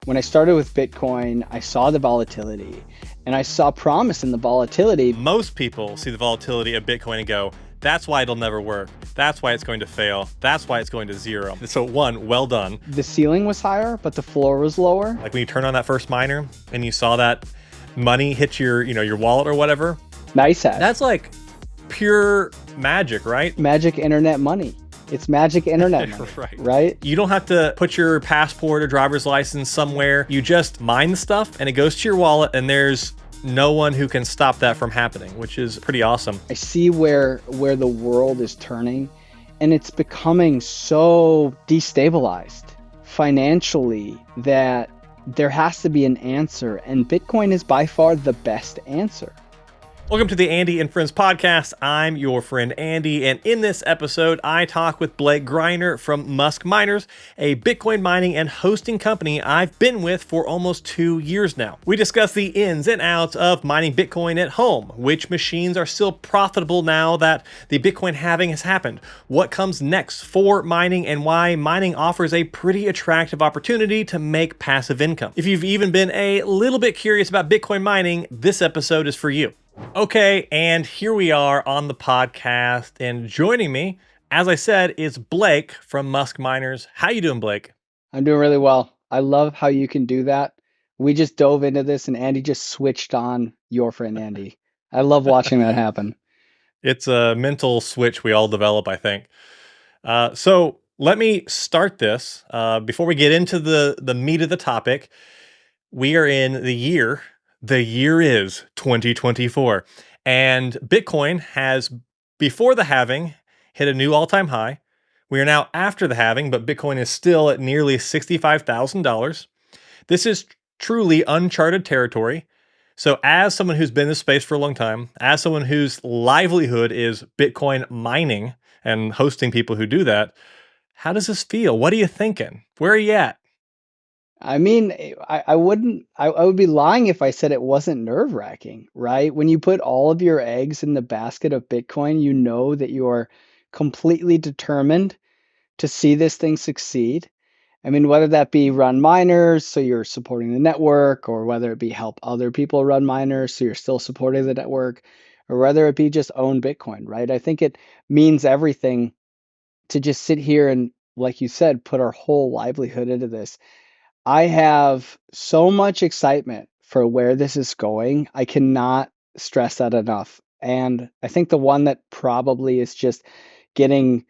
When I started with Bitcoin, I saw the volatility and I saw promise in the volatility. Most people see the volatility of Bitcoin and go, that's why it'll never work. That's why it's going to fail. That's why it's going to zero. So one, well done. The ceiling was higher, but the floor was lower. Like when you turn on that first miner and you saw that money hit your wallet or whatever. Nice hat. That's like pure magic, right? Magic internet money. It's magic internet money, right? You don't have to put your passport or driver's license somewhere. You just mine the stuff and it goes to your wallet and there's no one who can stop that from happening, which is pretty awesome. I see where the world is turning and it's becoming so destabilized financially that there has to be an answer, and Bitcoin is by far the best answer. Welcome to the Andy and Friends podcast. I'm your friend Andy, and in this episode, I talk with Blake Greiner from Musk Miners, a Bitcoin mining and hosting company I've been with for almost 2 years now. We discuss the ins and outs of mining Bitcoin at home, which machines are still profitable now that the Bitcoin halving has happened, what comes next for mining, and why mining offers a pretty attractive opportunity to make passive income. If you've even been a little bit curious about Bitcoin mining, this episode is for you. Okay, and here we are on the podcast, and joining me, as I said, is Blake from Musk Miners. How you doing, Blake? I'm doing really well. I love how you can do that. We just dove into this and Andy just switched on your friend Andy. I love watching that happen. It's a mental switch we all develop, I think. So let me start this. Before we get into the meat of the topic, we are in the year is 2024. And Bitcoin has, before the halving, hit a new all-time high. We are now after the halving, but Bitcoin is still at nearly $65,000. This is truly uncharted territory. So as someone who's been in this space for a long time, as someone whose livelihood is Bitcoin mining and hosting people who do that, how does this feel? What are you thinking? Where are you at? I mean, I would be lying if I said it wasn't nerve-wracking, right? When you put all of your eggs in the basket of Bitcoin, you know that you're completely determined to see this thing succeed. I mean, whether that be run miners, so you're supporting the network, or whether it be help other people run miners, so you're still supporting the network, or whether it be just own Bitcoin, right? I think it means everything to just sit here and, like you said, put our whole livelihood into this. I have so much excitement for where this is going. I cannot stress that enough. And I think the one that probably is just getting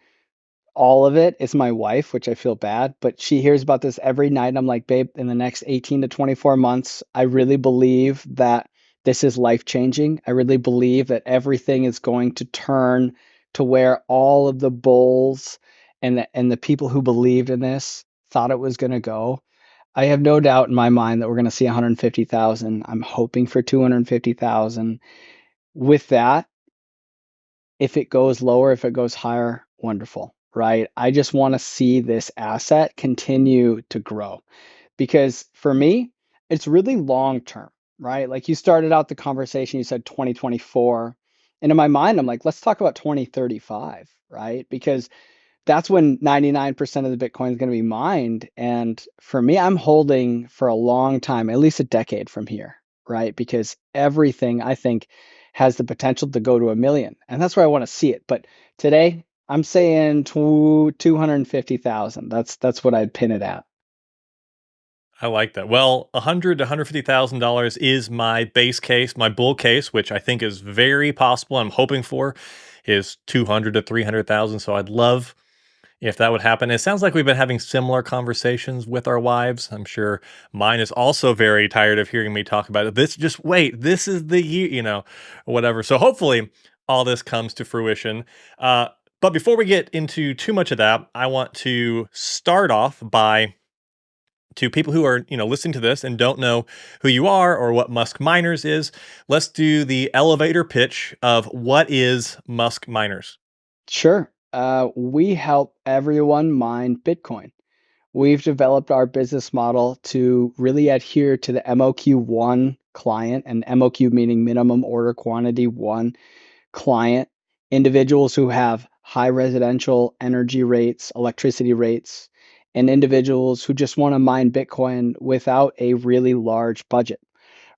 all of it is my wife, which I feel bad, but she hears about this every night. I'm like, babe, in the next 18 to 24 months, I really believe that this is life-changing. I really believe that everything is going to turn to where all of the bulls and the people who believed in this thought it was going to go. I have no doubt in my mind that we're going to see 150,000. I'm hoping for 250,000. With that, if it goes lower, if it goes higher, wonderful, right? I just want to see this asset continue to grow because for me, it's really long term, right? Like you started out the conversation, you said 2024. And in my mind, I'm like, let's talk about 2035, right? Because that's when 99% of the Bitcoin is going to be mined. And for me, I'm holding for a long time, at least a decade from here, right? Because everything I think has the potential to go to 1 million. And that's where I want to see it. But today, I'm saying 250,000. That's what I'd pin it at. I like that. Well, $100,000 to $150,000 is my base case, my bull case, which I think is very possible. I'm hoping for is 200 to 300,000. So I'd love if that would happen. It sounds like we've been having similar conversations with our wives. I'm sure mine is also very tired of hearing me talk about it. This is the year, or whatever. So hopefully all this comes to fruition. But before we get into too much of that, I want to start off by to people who are, listening to this and don't know who you are or what Musk Miners is. Let's do the elevator pitch of what is Musk Miners. Sure. We help everyone mine Bitcoin. We've developed our business model to really adhere to the MOQ1 client, and MOQ meaning minimum order quantity 1 client, individuals who have high residential energy rates, electricity rates, and individuals who just want to mine Bitcoin without a really large budget,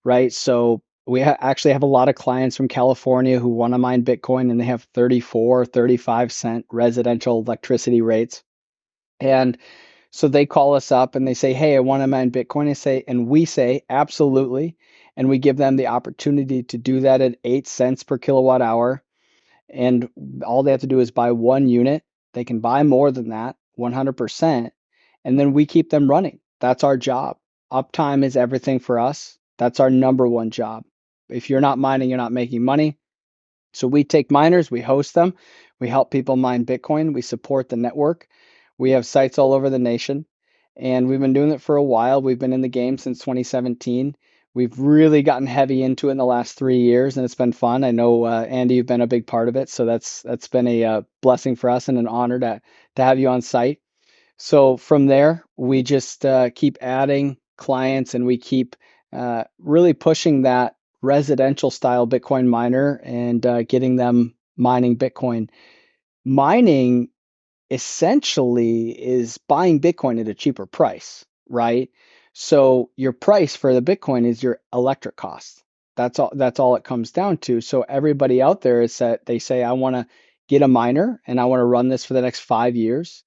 right? So we actually have a lot of clients from California who want to mine Bitcoin and they have 34, 35 cent residential electricity rates. And so they call us up and they say, "Hey, I want to mine Bitcoin." And we say, "Absolutely." And we give them the opportunity to do that at 8 cents per kilowatt hour. And all they have to do is buy one unit. They can buy more than that, 100%. And then we keep them running. That's our job. Uptime is everything for us. That's our number one job. If you're not mining, you're not making money. So we take miners, we host them, we help people mine Bitcoin, we support the network. We have sites all over the nation, and we've been doing it for a while. We've been in the game since 2017. We've really gotten heavy into it in the last 3 years, and it's been fun. I know Andy, you've been a big part of it, so that's been a blessing for us and an honor to have you on site. So from there, we just keep adding clients and we keep really pushing that residential style Bitcoin miner and getting them mining Bitcoin. Mining essentially is buying Bitcoin at a cheaper price, right? So your price for the Bitcoin is your electric cost. That's all it comes down to. So everybody out there is that they say, I want to get a miner and I want to run this for the next 5 years.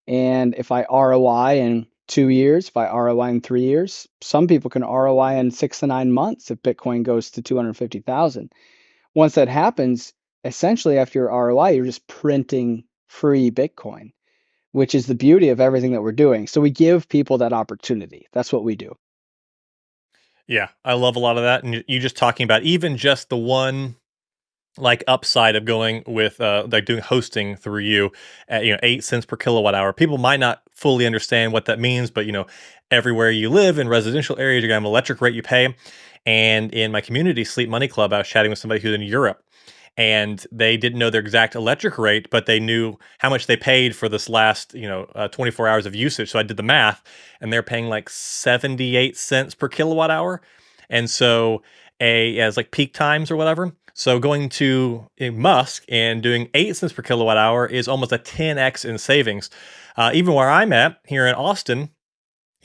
And if I ROI in 2 years, if I ROI in 3 years, some people can ROI in 6 to 9 months if Bitcoin goes to 250,000. Once that happens, essentially after your ROI, you're just printing free Bitcoin, which is the beauty of everything that we're doing. So we give people that opportunity. That's what we do. Yeah, I love a lot of that, and you just talking about even just the one like upside of going with like doing hosting through you at 8 cents per kilowatt hour. People might not fully understand what that means, but everywhere you live in residential areas, you're gonna have an electric rate you pay. And in my community, Sleep Money Club, I was chatting with somebody who's in Europe, and they didn't know their exact electric rate, but they knew how much they paid for this last 24 hours of usage. So I did the math, and they're paying like 78 cents per kilowatt hour. And so as like peak times or whatever. So going to Musk and doing 8 cents per kilowatt hour is almost a 10x in savings. Even where I'm at here in Austin,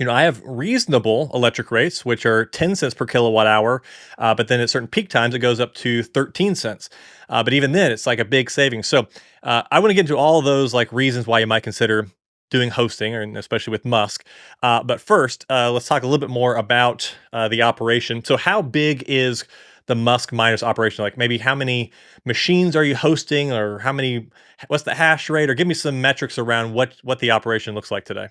I have reasonable electric rates, which are 10 cents per kilowatt hour. But then at certain peak times, it goes up to 13 cents. But even then, it's like a big savings. So I want to get into all of those like reasons why you might consider doing hosting, and especially with Musk. But first, let's talk a little bit more about the operation. So how big is the Musk Miners operation? Like maybe how many machines are you hosting, or what's the hash rate, or give me some metrics around what the operation looks like today.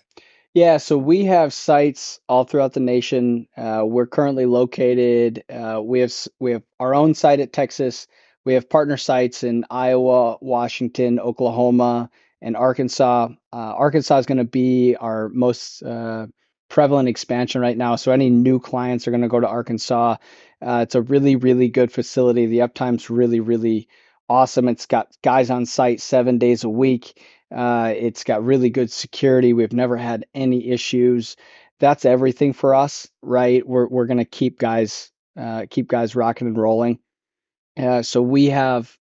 Yeah, so we have sites all throughout the nation. We're currently located. We have our own site at Texas. We have partner sites in Iowa, Washington, Oklahoma, and Arkansas. Arkansas is going to be our most prevalent expansion right now. So any new clients are going to go to Arkansas. It's a really, really good facility. The uptime's really, really awesome. It's got guys on site 7 days a week. It's got really good security. We've never had any issues. That's everything for us, right? We're gonna keep guys rocking and rolling. So we have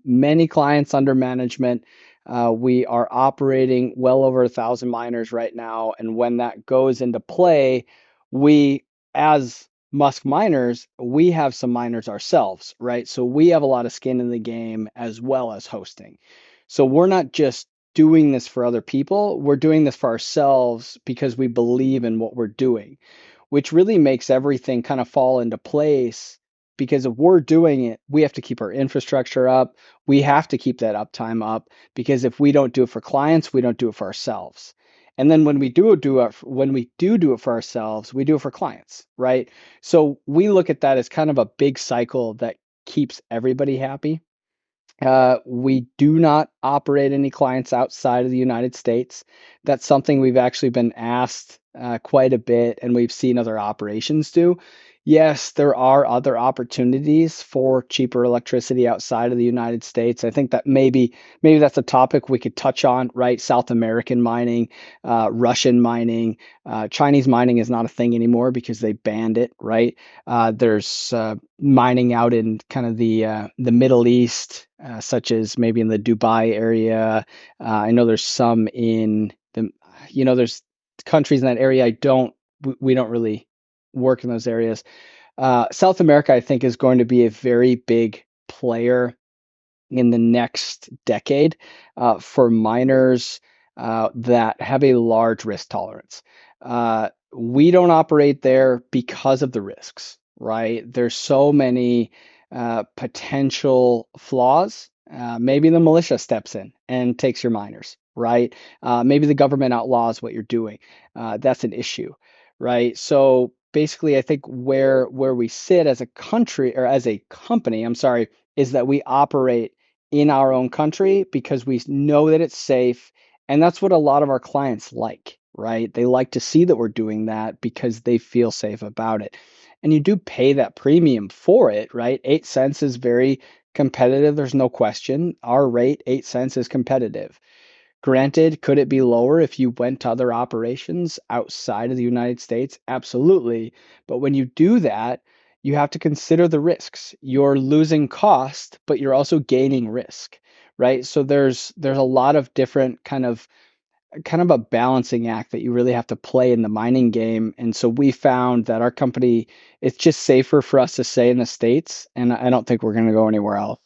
many clients under management. We are operating well over 1,000 miners right now, and when that goes into play, we, as Musk Miners, we have some miners ourselves, right? So we have a lot of skin in the game as well as hosting. So we're not just doing this for other people, we're doing this for ourselves because we believe in what we're doing, which really makes everything kind of fall into place. Because if we're doing it, we have to keep our infrastructure up. We have to keep that uptime up because if we don't do it for clients, we don't do it for ourselves. And then when we do it for ourselves, we do it for clients, right? So we look at that as kind of a big cycle that keeps everybody happy. We do not operate any clients outside of the United States. That's something we've actually been asked quite a bit, and we've seen other operations do. Yes, there are other opportunities for cheaper electricity outside of the United States. I think that maybe that's a topic we could touch on, right? South American mining, Russian mining, Chinese mining is not a thing anymore because they banned it, right? There's mining out in kind of the Middle East, such as maybe in the Dubai area. I know there's some in the, there's countries in that area, we don't really work in those areas. South America, I think, is going to be a very big player in the next decade for miners that have a large risk tolerance. We don't operate there because of the risks, right? There's so many potential flaws. Maybe the militia steps in and takes your miners, right? Maybe the government outlaws what you're doing. That's an issue, right? So basically, I think where we sit as a country or as a company, I'm sorry, is that we operate in our own country because we know that it's safe. And that's what a lot of our clients like, right? They like to see that we're doing that because they feel safe about it. And you do pay that premium for it, right? 8 cents is very competitive. There's no question. Our rate, 8 cents, is competitive. Granted, could it be lower if you went to other operations outside of the United States? Absolutely. But when you do that, you have to consider the risks. You're losing cost, but you're also gaining risk, right? So there's a lot of different kind of a balancing act that you really have to play in the mining game. And so we found that our company, it's just safer for us to stay in the States, and I don't think we're going to go anywhere else.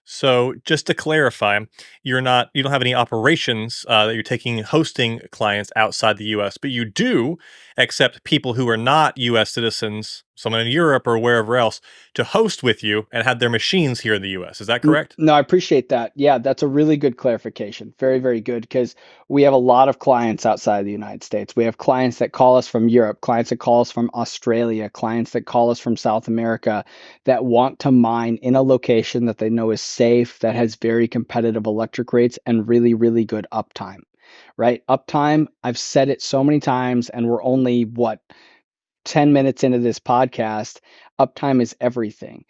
So just to clarify, you don't have any operations that you're taking hosting clients outside the US, but you do accept people who are not US citizens, someone in Europe or wherever else, to host with you and have their machines here in the US. Is that correct? No, I appreciate that. Yeah, that's a really good clarification. Very, very good because we have a lot of clients outside of the United States. We have clients that call us from Europe, clients that call us from Australia, clients that call us from South America that want to mine in a location that they know is safe, that has very competitive electric rates and really, really good uptime, right? Uptime, I've said it so many times, and we're only what 10 minutes into this podcast, uptime is everything.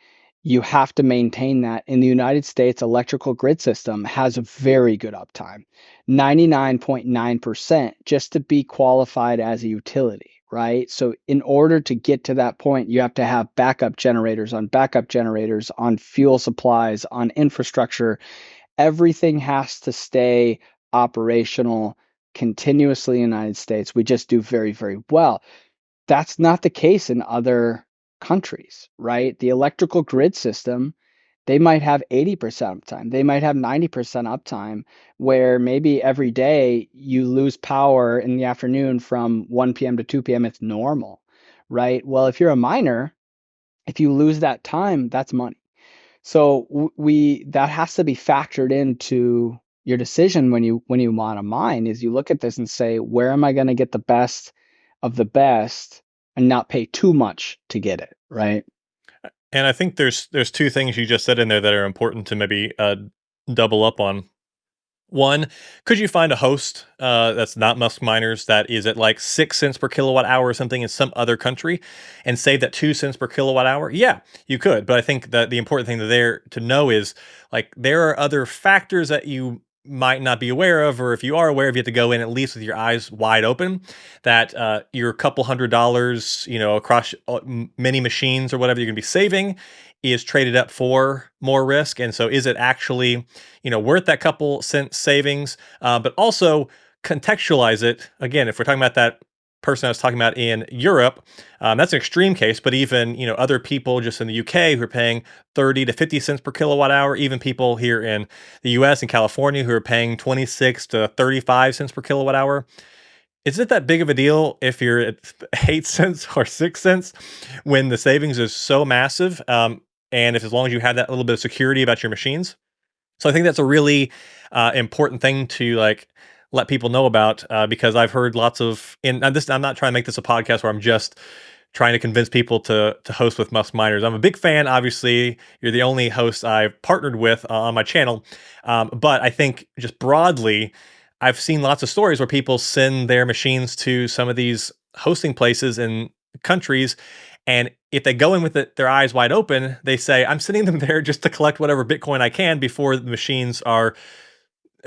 You have to maintain that. In the United States, electrical grid system has a very good uptime, 99.9%, just to be qualified as a utility, right? So in order to get to that point, you have to have backup generators on fuel supplies, on infrastructure. Everything has to stay operational continuously in the United States. We just do very, very well. That's not the case in other countries, right? The electrical grid system, they might have 80% uptime. They might have 90% uptime, where maybe every day you lose power in the afternoon from 1 p.m. to 2 p.m. It's normal, right? Well, if you're a miner, if you lose that time, that's money. So we that has to be factored into your decision when you want to mine is you look at this and say, where am I going to get the best of the best and not pay too much to get it, right? And I think there's two things you just said in there that are important to maybe double up on. One, could you find a host that's not Musk Miners that is at like 6 cents per kilowatt hour or something in some other country and save that 2 cents per kilowatt hour? Yeah, you could. But I think that the important thing there to know is like there are other factors that you might not be aware of, or if you are aware of, you have to go in at least with your eyes wide open. That your couple $100, across many machines or whatever you're going to be saving is traded up for more risk. And so, is it actually worth that couple cent savings? But also contextualize it again. If we're talking about that person I was talking about in Europe, that's an extreme case. But even other people just in the UK who are paying 30 to 50 cents per kilowatt hour, even people here in the US and California who are paying 26 to 35 cents per kilowatt hour. Is it that big of a deal if you're at 8 cents or 6 cents when the savings is so massive? And if as long as you have that little bit of security about your machines. So I think that's a really important thing to like let people know about because I've heard lots of and this. I'm not trying to make this a podcast where I'm just trying to convince people to host with Musk Miners. I'm a big fan. Obviously, you're the only host I've partnered with on my channel, but I think just broadly, I've seen lots of stories where people send their machines to some of these hosting places in countries. And if they go in with their eyes wide open, they say, I'm sending them there just to collect whatever Bitcoin I can before the machines are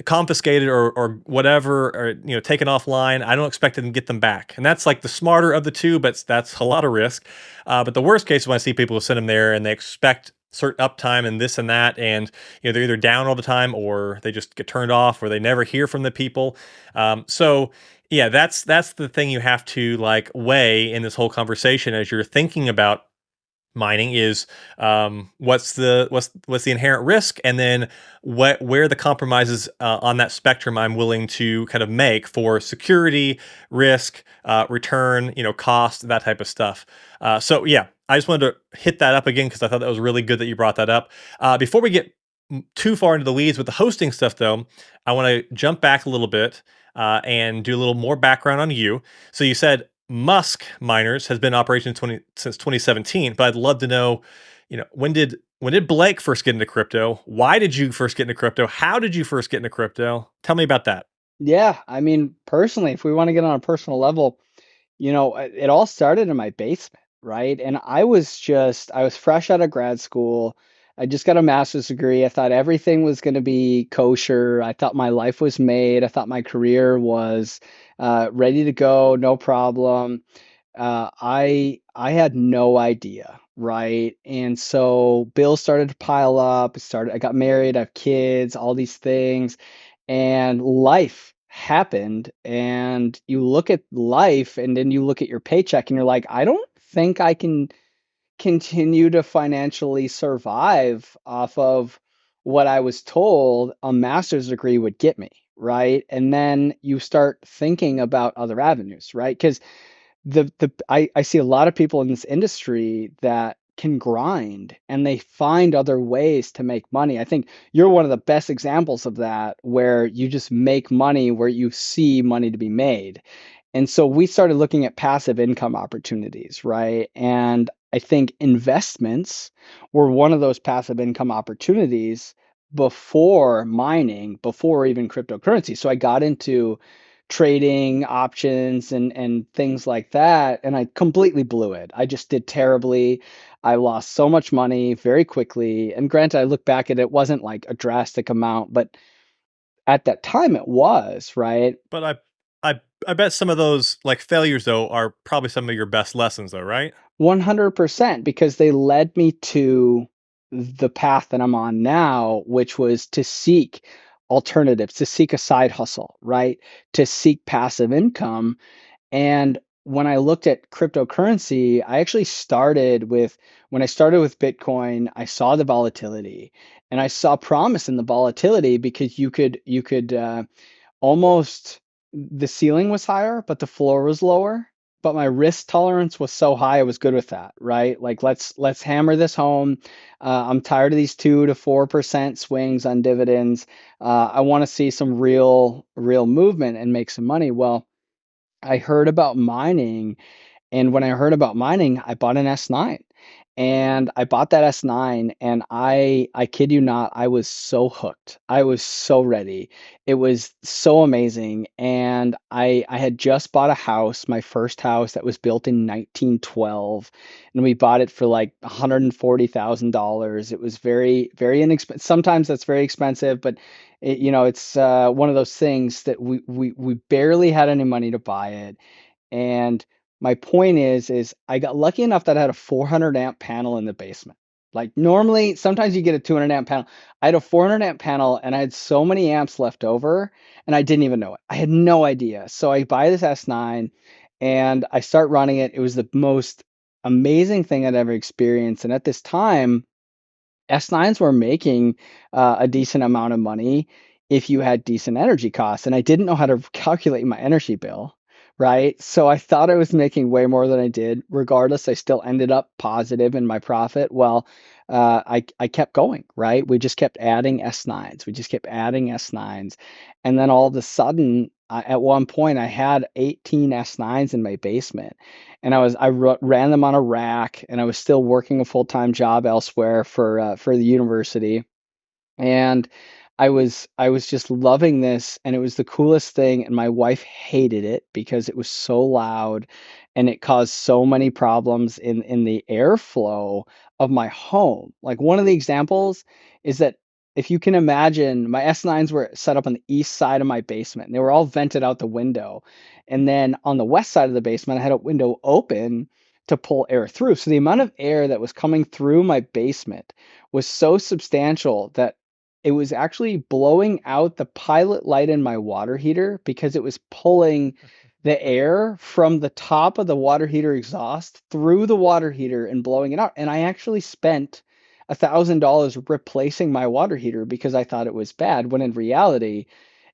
confiscated or whatever, or taken offline. I don't expect them to get them back, and that's like the smarter of the two, but that's a lot of risk. But the worst case is when I see people who send them there and they expect certain uptime and this and that, and they're either down all the time or they just get turned off or they never hear from the people. So Yeah, that's the thing you have to like weigh in this whole conversation as you're thinking about mining is what's the inherent risk, and then what where the compromises on that spectrum I'm willing to kind of make for security, risk, return, cost, that type of stuff. So yeah, I just wanted to hit that up again because I thought that was really good that you brought that up. Before we get too far into the weeds with the hosting stuff, though, I want to jump back a little bit and do a little more background on you. So you said Musk Miners has been in operation since 2017, but I'd love to know, when did Blake first get into crypto? Why did you first get into crypto? How did you first get into crypto? Tell me about that. Yeah, I mean, personally, if we want to get on a personal level, it all started in my basement, right? And I was fresh out of grad school. I just got a master's degree. I thought everything was going to be kosher. I thought my life was made. I thought my career was ready to go, no problem. I had no idea, right? And so bills started to pile up. I got married, I have kids, all these things, and life happened. And you look at life, and then you look at your paycheck, and you're like, I don't think I can continue to financially survive off of what I was told a master's degree would get me, right? And then you start thinking about other avenues, right? Because I see a lot of people in this industry that can grind and they find other ways to make money. I think you're one of the best examples of that, where you just make money where you see money to be made. And so we started looking at passive income opportunities, right? And I think investments were one of those passive income opportunities before mining, before even cryptocurrency. So I got into trading options and things like that, and I completely blew it. I just did terribly. I lost so much money very quickly. And granted, I look back at it, wasn't like a drastic amount, but at that time it was, right? But I bet some of those like failures though are probably some of your best lessons though, right? 100%, because they led me to the path that I'm on now, which was to seek alternatives, to seek a side hustle, right? To seek passive income. And when I looked at cryptocurrency, I actually when I started with Bitcoin, I saw the volatility and I saw promise in the volatility, because you could almost, the ceiling was higher, but the floor was lower. But my risk tolerance was so high, I was good with that, right? Like let's hammer this home. I'm tired of these 2 to 4% swings on dividends. I want to see some real movement and make some money. Well, I heard about mining, and when I heard about mining, I bought an S9. And I bought that S9, and I kid you not, I was so hooked. I was so ready. It was so amazing. And I had just bought a house, my first house, that was built in 1912, and we bought it for like $140,000. It was very inexpensive. Sometimes that's very expensive, but it's one of those things that we barely had any money to buy it. And my point is I got lucky enough that I had a 400 amp panel in the basement. Like normally, sometimes you get a 200 amp panel. I had a 400 amp panel, and I had so many amps left over, and I didn't even know it. I had no idea. So I buy this S9 and I start running it. It was the most amazing thing I'd ever experienced. And at this time, S9s were making a decent amount of money if you had decent energy costs. And I didn't know how to calculate my energy bill, right? So I thought I was making way more than I did. Regardless, I still ended up positive in my profit. Well, I kept going, right? We just kept adding S9s. We just kept adding S9s. And then all of a sudden, at one point, I had 18 S9s in my basement, and ran them on a rack, and I was still working a full-time job elsewhere for the university. And I was just loving this, and it was the coolest thing. And my wife hated it because it was so loud, and it caused so many problems in the airflow of my home. Like, one of the examples is that, if you can imagine, my S9s were set up on the east side of my basement, and they were all vented out the window. And then on the west side of the basement, I had a window open to pull air through. So the amount of air that was coming through my basement was so substantial that it was actually blowing out the pilot light in my water heater because it was pulling the air from the top of the water heater exhaust through the water heater and blowing it out. And I actually spent $1,000 replacing my water heater because I thought it was bad, when in reality,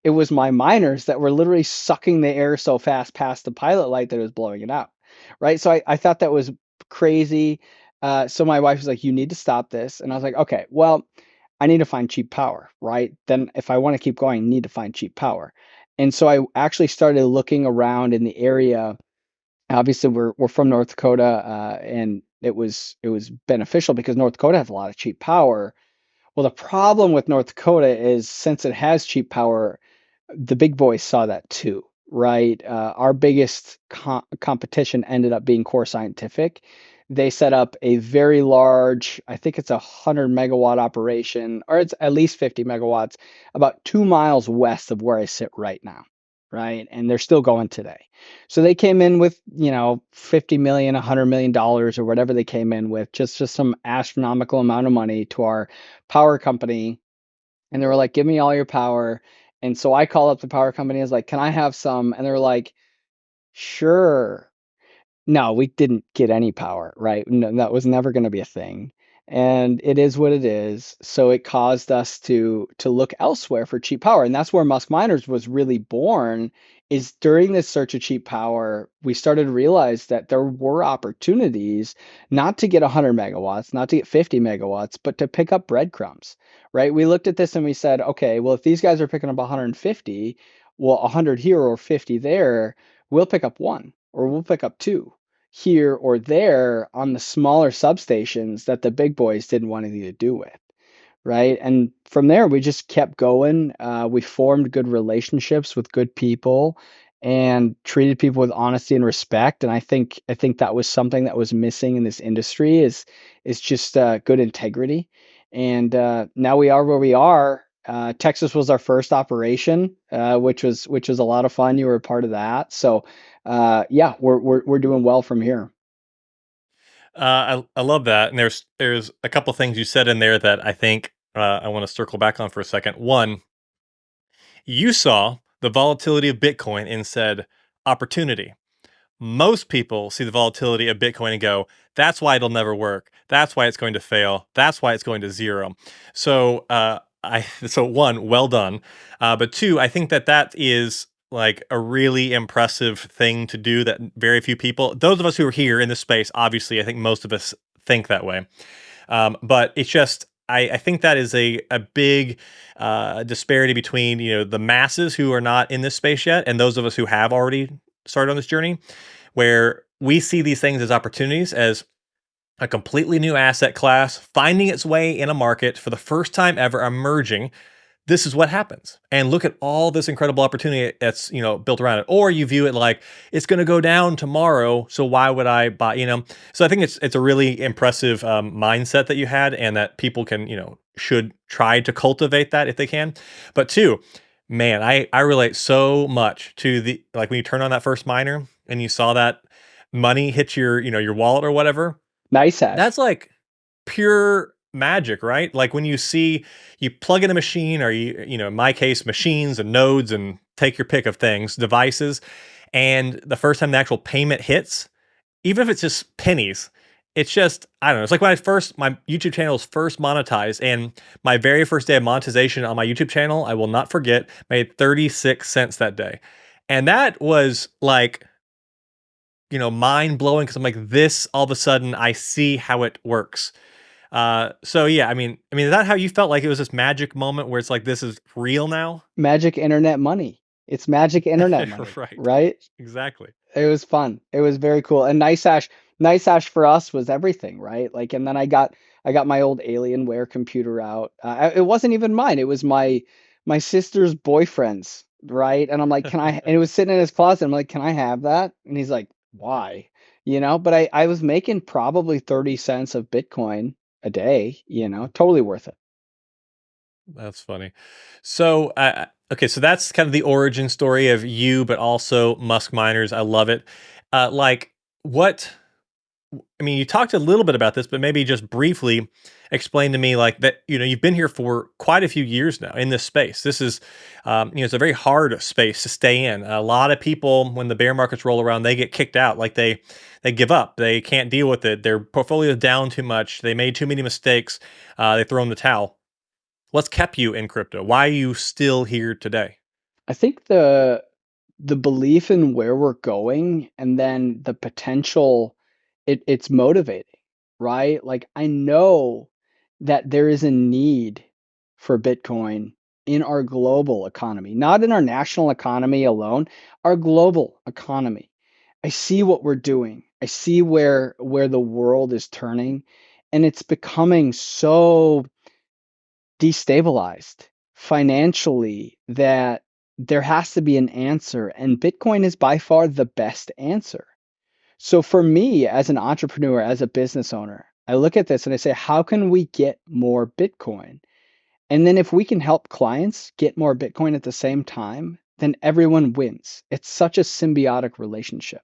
it was my miners that were literally sucking the air so fast past the pilot light that it was blowing it out. Right. So I thought that was crazy. So my wife was like, you need to stop this. And I was like, okay, well, I need to find cheap power, right? Then if I want to keep going, I need to find cheap power. And so I actually started looking around in the area. Obviously, we're from North Dakota, and it was beneficial because North Dakota has a lot of cheap power. Well, the problem with North Dakota is, since it has cheap power, the big boys saw that too, right? Our biggest competition ended up being Core Scientific. They set up a very large, I think it's a 100 megawatt operation, or it's at least 50 megawatts, about 2 miles west of where I sit right now, right? And they're still going today. So they came in with, 50 million, $100 million, or whatever they came in with, just some astronomical amount of money to our power company, and they were like, "Give me all your power." And so I called up the power company. I was like, "Can I have some?" And they were like, "Sure." No, we didn't get any power, right? No, that was never going to be a thing. And it is what it is. So it caused us to look elsewhere for cheap power. And that's where Musk Miners was really born, is during this search of cheap power, we started to realize that there were opportunities not to get 100 megawatts, not to get 50 megawatts, but to pick up breadcrumbs, right? We looked at this and we said, okay, well, if these guys are picking up 150, well, 100 here or 50 there, we'll pick up one or we'll pick up two here or there on the smaller substations that the big boys didn't want anything to do with, right? And from there, we just kept going. We formed good relationships with good people and treated people with honesty and respect. And I think that was something that was missing in this industry, is just good integrity. And now we are where we are. Texas was our first operation, which was a lot of fun. You were a part of that, so yeah, we're doing well from here. I love that, and there's a couple things you said in there that I think I want to circle back on for a second. One, you saw the volatility of Bitcoin and said opportunity. Most people see the volatility of Bitcoin and go, "That's why it'll never work. That's why it's going to fail. That's why it's going to zero." So, so one, well done. But two, I think that that is like a really impressive thing to do that very few people, those of us who are here in this space, obviously, I think most of us think that way. But it's just, I think that is a big disparity between the masses who are not in this space yet and those of us who have already started on this journey, where we see these things as opportunities, as a completely new asset class finding its way in a market for the first time ever, emerging. This is what happens. And look at all this incredible opportunity that's, built around it. Or you view it like it's going to go down tomorrow, so why would I buy? So I think it's a really impressive mindset that you had, and that people can, should try to cultivate that if they can. But two, man, I relate so much to the, like, when you turn on that first miner and you saw that money hit your, your wallet or whatever. Nice hash. That's like pure magic, right? Like when you plug in a machine, or in my case, machines and nodes, and take your pick of things, devices, and the first time the actual payment hits, even if it's just pennies, it's just, I don't know. It's like when my YouTube channel was first monetized, and my very first day of monetization on my YouTube channel, I will not forget, made 36 cents that day. And that was like, mind blowing, because I'm like, this, all of a sudden, I see how it works. So yeah, is that how you felt? Like it was this magic moment where it's like, this is real now? Magic internet money. It's magic internet money, Right. right? Exactly. It was fun. It was very cool. And Nice Hash for us was everything, right? Like, and then I got my old Alienware computer out. It wasn't even mine. It was my sister's boyfriend's, right? And I'm like, can I? And it was sitting in his closet. I'm like, can I have that? And he's like, why? But I was making probably 30 cents of Bitcoin a day. Totally worth it. That's funny. So, okay, so that's kind of the origin story of you, but also Musk Miners. I love it. Like, what? I mean, you talked a little bit about this, but maybe just briefly explain to me like that, you've been here for quite a few years now in this space. This is, it's a very hard space to stay in. A lot of people, when the bear markets roll around, they get kicked out. Like they give up. They can't deal with it. Their portfolio is down too much. They made too many mistakes. They throw in the towel. What's kept you in crypto? Why are you still here today? I think the belief in where we're going and then the potential, it's motivating, right? Like I know that there is a need for Bitcoin in our global economy, not in our national economy alone, our global economy. I see what we're doing. I see where the world is turning, and it's becoming so destabilized financially that there has to be an answer, and Bitcoin is by far the best answer. So for me, as an entrepreneur, as a business owner, I look at this and I say, how can we get more Bitcoin? And then if we can help clients get more Bitcoin at the same time, then everyone wins. It's such a symbiotic relationship.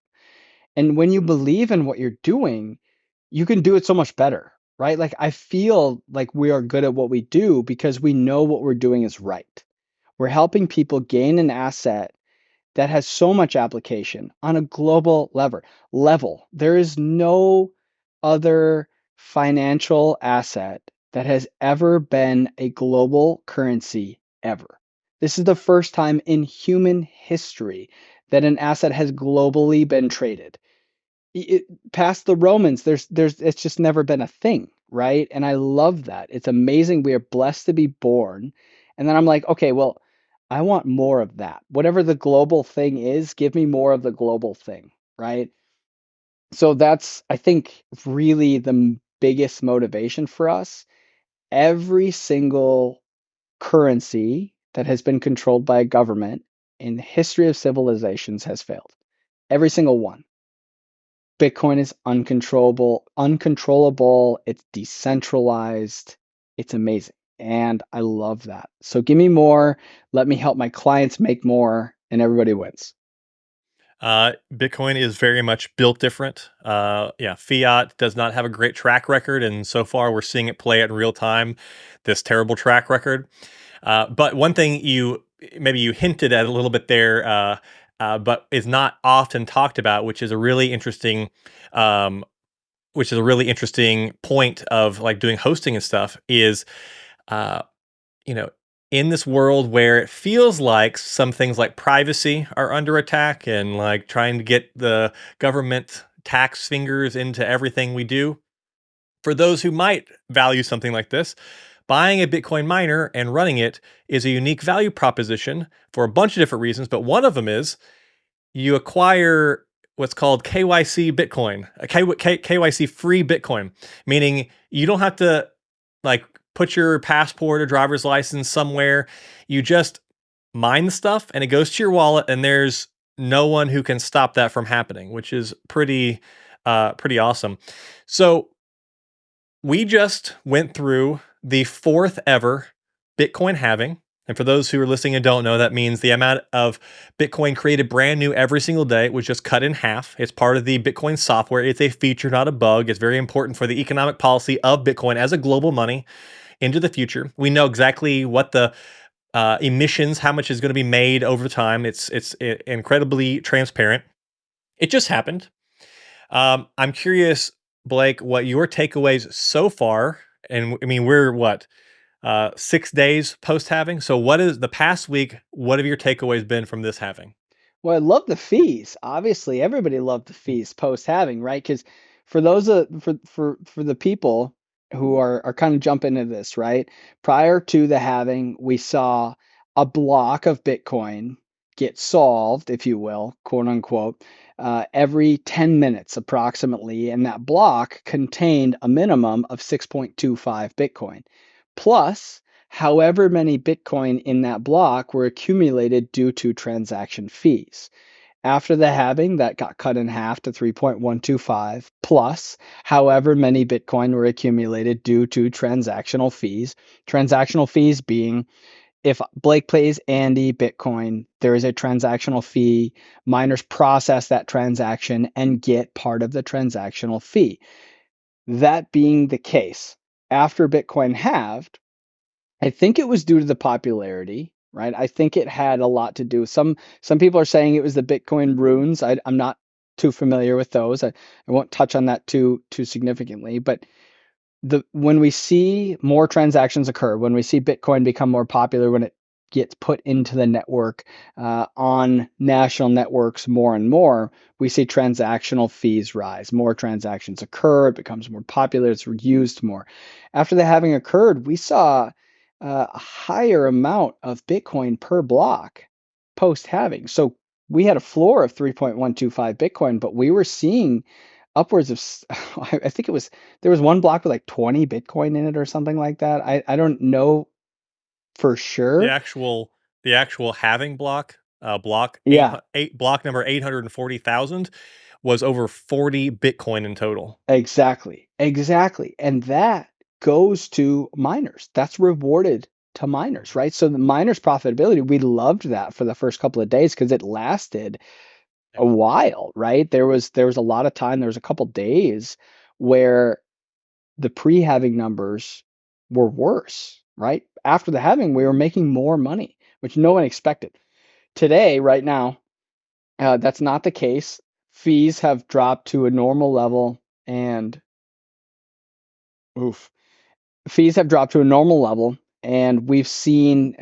And when you believe in what you're doing, you can do it so much better, right? Like I feel like we are good at what we do because we know what we're doing is right. We're helping people gain an asset that has so much application on a global level. There is no other financial asset that has ever been a global currency ever. This is the first time in human history that an asset has globally been traded. Past the Romans, there's it's just never been a thing, right? And I love that. It's amazing. We are blessed to be born. And then I'm like, okay, well, I want more of that. Whatever the global thing is, give me more of the global thing, right? So that's, I think, really the biggest motivation for us. Every single currency that has been controlled by a government in the history of civilizations has failed. Every single one. Bitcoin is uncontrollable, it's decentralized, it's amazing. And I love that. So give me more, let me help my clients make more, and everybody wins. Bitcoin is very much built different. Yeah, fiat does not have a great track record, and so far we're seeing it play out in real time. This terrible track record. But one thing you hinted at a little bit there, but is not often talked about, um, which is a really interesting point of like doing hosting and stuff, is uh, you know, in this world where it feels like some things like privacy are under attack and like trying to get the government tax fingers into everything we do, for those who might value something like this, buying a Bitcoin miner and running it is a unique value proposition for a bunch of different reasons. But one of them is you acquire what's called KYC Bitcoin, KYC free Bitcoin, meaning you don't have to like put your passport or driver's license somewhere. You just mine the stuff and it goes to your wallet, and there's no one who can stop that from happening, which is pretty awesome. So we just went through the fourth ever Bitcoin halving. And for those who are listening and don't know, that means the amount of Bitcoin created brand new every single day was just cut in half. It's part of the Bitcoin software. It's a feature, not a bug. It's very important for the economic policy of Bitcoin as a global money into the future. We know exactly what the emissions, how much is going to be made over time. It's incredibly transparent. It just happened. I'm curious, Blake, what your takeaways so far, and I mean, we're what, 6 days post having. So, what is the past week? What have your takeaways been from this having? Well, I love the fees. Obviously, everybody loved the fees post halving, right? Because for those for the people who are kind of jumping into this, right? Prior to the halving, we saw a block of Bitcoin get solved, if you will, quote unquote, every 10 minutes approximately, and that block contained a minimum of 6.25 Bitcoin. Plus, however many Bitcoin in that block were accumulated due to transaction fees. After the halving, that got cut in half to 3.125, plus however many Bitcoin were accumulated due to transactional fees. Transactional fees being if Blake pays Andy Bitcoin, there is a transactional fee. Miners process that transaction and get part of the transactional fee. That being the case, after Bitcoin halved, I think it was due to the popularity, right? I think it had a lot to do. Some people are saying it was the Bitcoin runes. I'm not too familiar with those. I won't touch on that too significantly, but when we see more transactions occur, when we see Bitcoin become more popular, when it gets put into the network on national networks more and more, we see transactional fees rise. More transactions occur, it becomes more popular, it's used more. After the halving occurred, we saw a higher amount of Bitcoin per block post halving. So we had a floor of 3.125 Bitcoin, but we were seeing upwards of, I think it was, there was one block with like 20 Bitcoin in it or something like that. I don't know for The sure. actual the actual halving block, Yeah, block number 840,000 was over 40 Bitcoin in total. exactly. Exactly. And that goes to miners. That's rewarded to miners, right? So the miners' profitability, we loved that for the first couple of days because it lasted Yep. a while, right? There was a lot of time, there was a couple days where the pre-halving numbers were worse, right? After the halving, we were making more money, which no one expected. Today, right now, that's not the case. Fees have dropped to a normal level, and oof, fees have dropped to a normal level, and we've seen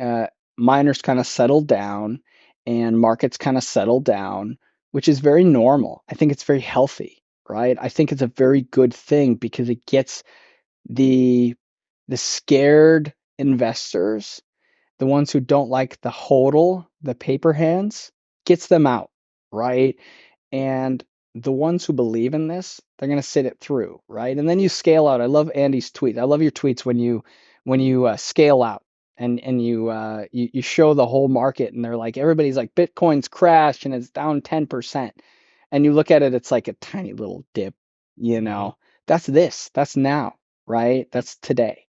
miners kind of settle down and markets kind of settle down, which is very normal. I think it's very healthy, right? I think it's a very good thing because it gets the the scared investors, the ones who don't like the hodl, the paper hands, gets them out, right? And the ones who believe in this, they're going to sit it through, right? And then you scale out. I love Andy's tweets. I love your tweets when you scale out and you show the whole market, and they're like everybody's like Bitcoin's crashed and it's down 10%, and you look at it, it's like a tiny little dip, you Mhm. know. That's now, right? That's today.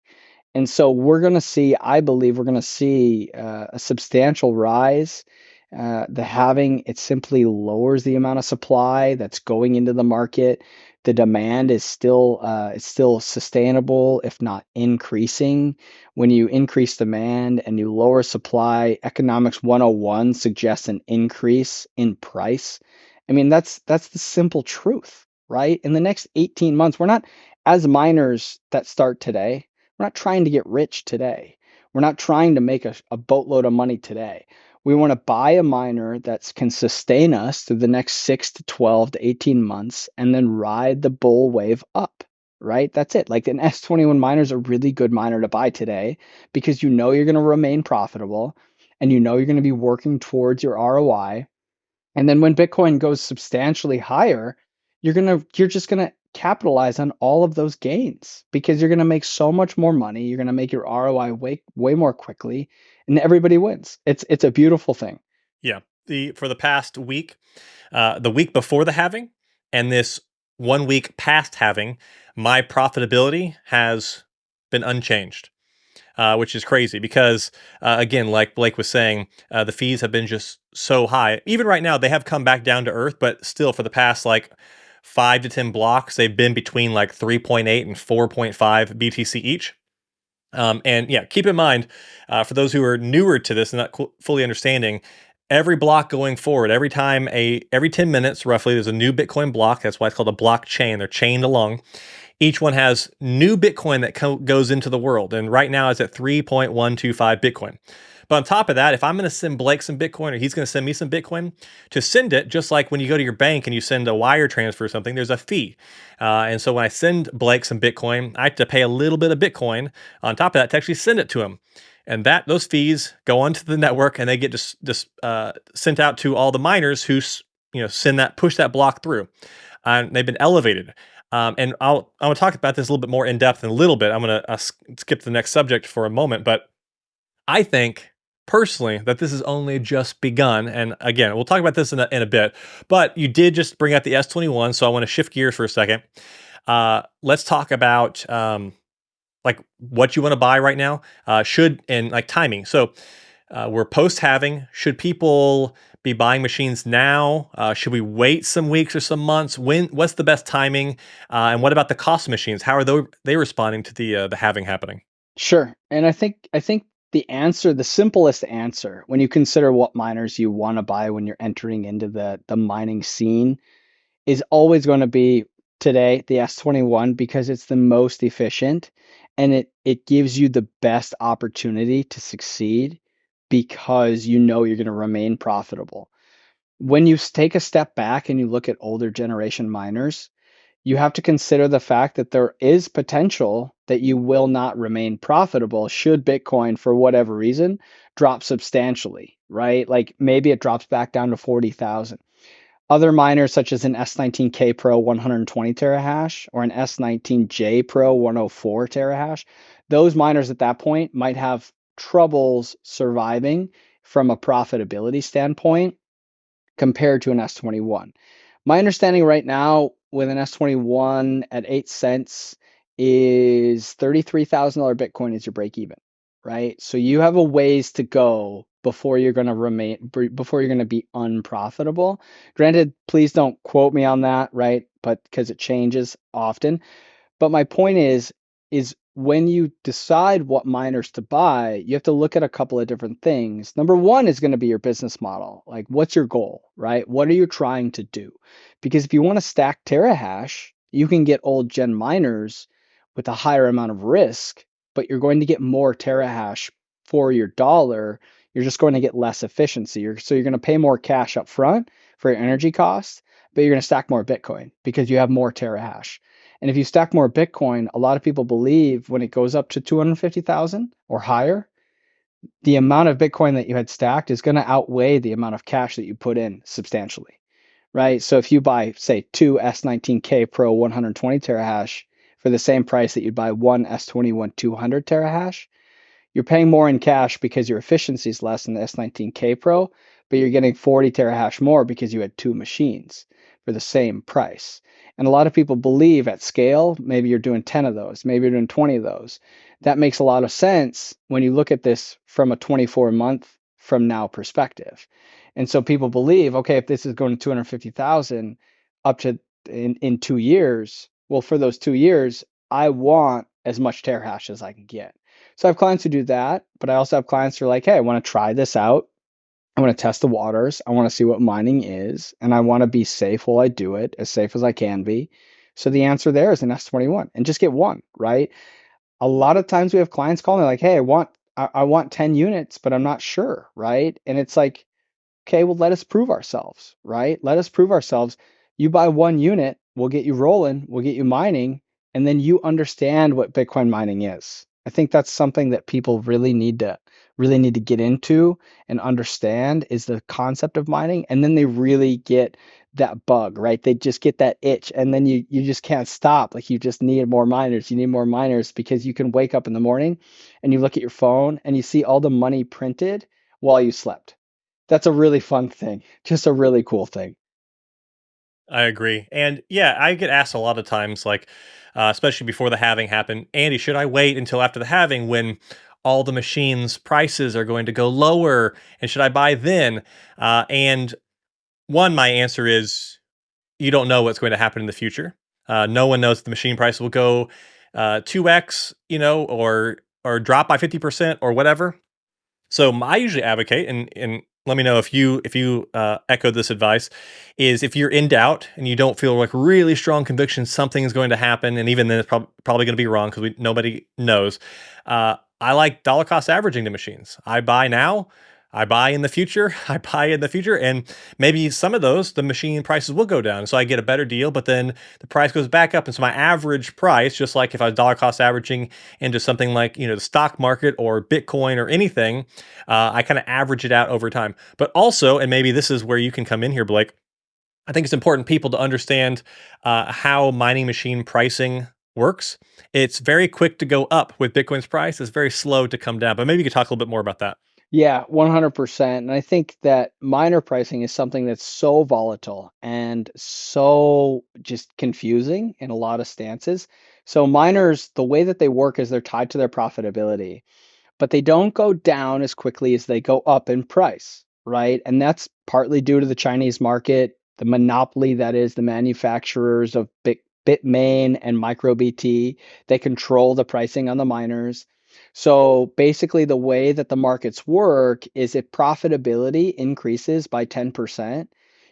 And so we're going to see, I believe we're going to see a substantial rise. The halving, it simply lowers the amount of supply that's going into the market. The demand is still it's still sustainable, if not increasing. When you increase demand and you lower supply, economics 101 suggests an increase in price. I mean, that's the simple truth, right? In the next 18 months, we're not, as miners that start today, we're not trying to get rich today. We're not trying to make a boatload of money today. We want to buy a miner that can sustain us through the next 6 to 12 to 18 months and then ride the bull wave up, right? That's it. Like an S21 miner is a really good miner to buy today because you know you're going to remain profitable and you know you're going to be working towards your ROI. And then when Bitcoin goes substantially higher, you're just gonna capitalize on all of those gains because you're gonna make so much more money. You're gonna make your ROI way more quickly, and everybody wins. It's a beautiful thing. Yeah. For the past week, the week before the halving, and this 1 week past halving, my profitability has been unchanged, which is crazy because, again, like Blake was saying, the fees have been just so high. Even right now, they have come back down to earth, but still, for the past like 5 to 10 blocks, they've been between like 3.8 and 4.5 BTC each. And yeah, keep in mind, for those who are newer to this and not fully understanding, every block going forward, every 10 minutes roughly, there's a new Bitcoin block. That's why it's called a blockchain. They're chained along. Each one has new Bitcoin that goes into the world. And right now it's at 3.125 Bitcoin. But on top of that, if I'm going to send Blake some Bitcoin or he's going to send me some Bitcoin, to send it, just like when you go to your bank and you send a wire transfer or something, there's a fee. And so when I send Blake some Bitcoin, I have to pay a little bit of Bitcoin on top of that to actually send it to him. And those fees go onto the network and they get just sent out to all the miners who push that block through. They've been elevated. And I want to talk about this a little bit more in depth in a little bit. I'm going to skip to the next subject for a moment, but I think personally that this has only just begun. And again, we'll talk about this in a bit. But you did just bring out the S21, so I want to shift gears for a second. Let's talk about like what you want to buy right now. Should and like timing. So We're post halving. Should people be buying machines now? Should we wait some weeks or some months? What's the best timing? And what about the cost of machines? How are they responding to the halving happening? Sure. And I think the simplest answer when you consider what miners you want to buy when you're entering into the mining scene is always going to be today the S21 because it's the most efficient and it gives you the best opportunity to succeed because you know you're going to remain profitable. When you take a step back and you look at older generation miners, you have to consider the fact that there is potential that you will not remain profitable should Bitcoin, for whatever reason, drop substantially, right? Like maybe it drops back down to 40,000. Other miners, such as an S19K Pro 120 terahash or an S19J Pro 104 terahash, those miners at that point might have troubles surviving from a profitability standpoint compared to an S21. My understanding right now with an S21 at 8 cents is $33,000 Bitcoin is your break even, right? So you have a ways to go before you're going to before you're going to be unprofitable. Granted, please don't quote me on that, right? But because it changes often. But my point is when you decide what miners to buy, you have to look at a couple of different things. Number one is going to be your business model. Like, what's your goal, right? What are you trying to do? Because if you want to stack terahash, you can get old gen miners with a higher amount of risk, but you're going to get more terahash for your dollar. You're just going to get less efficiency. So you're going to pay more cash up front for your energy costs, but you're going to stack more Bitcoin because you have more terahash. And if you stack more Bitcoin, a lot of people believe when it goes up to 250,000 or higher, the amount of Bitcoin that you had stacked is going to outweigh the amount of cash that you put in substantially, right? So if you buy, say, two S19K Pro 120 terahash for the same price that you'd buy one S21 200 terahash, you're paying more in cash because your efficiency is less in the S19K Pro, but you're getting 40 terahash more because you had two machines for the same price. And a lot of people believe at scale, maybe you're doing 10 of those, maybe you're doing 20 of those. That makes a lot of sense when you look at this from a 24-month from now perspective. And so people believe, okay, if this is going to 250,000 up to in 2 years, well, for those 2 years, I want as much terahash as I can get. So I have clients who do that, but I also have clients who are like, hey, I want to try this out. I want to test the waters. I want to see what mining is, and I want to be safe while I do it, as safe as I can be. So the answer there is an S21 and just get one, right? A lot of times we have clients calling like, hey, I want 10 units, but I'm not sure, right? And it's like, okay, well, let us prove ourselves, right? Let us prove ourselves. You buy one unit, we'll get you rolling, we'll get you mining, and then you understand what Bitcoin mining is. I think that's something that people really need to get into and understand is the concept of mining, and then they really get that bug, right? They just get that itch, and then you just can't stop. Like you just need more miners. You need more miners because you can wake up in the morning and you look at your phone and you see all the money printed while you slept. That's a really fun thing. Just a really cool thing. I agree. And yeah, I get asked a lot of times, like, especially before the halving happened, Andy, should I wait until after the halving when all the machines' prices are going to go lower? And should I buy then? And one, my answer is you don't know what's going to happen in the future. No one knows if the machine price will go 2x, or drop by 50% or whatever. So I usually advocate, and let me know if you echo this advice, is if you're in doubt and you don't feel like really strong conviction something is going to happen, and even then it's probably going to be wrong because nobody knows. I like dollar cost averaging to machines. I buy now. I buy in the future. I buy in the future, and maybe some of those the machine prices will go down, so I get a better deal. But then the price goes back up, and so my average price, just like if I was dollar cost averaging into something like the stock market or Bitcoin or anything, I kind of average it out over time. But also, and maybe this is where you can come in here, Blake. I think it's important people to understand how mining machine pricing works. It's very quick to go up with Bitcoin's price. It's very slow to come down. But maybe you could talk a little bit more about that. Yeah, 100%. And I think that miner pricing is something that's so volatile and so just confusing in a lot of stances. So miners, the way that they work is they're tied to their profitability. but they don't go down as quickly as they go up in price, right? And that's partly due to the Chinese market, the monopoly that is the manufacturers of Bitmain and MicroBT. They control the pricing on the miners. So basically, the way that the markets work is if profitability increases by 10%,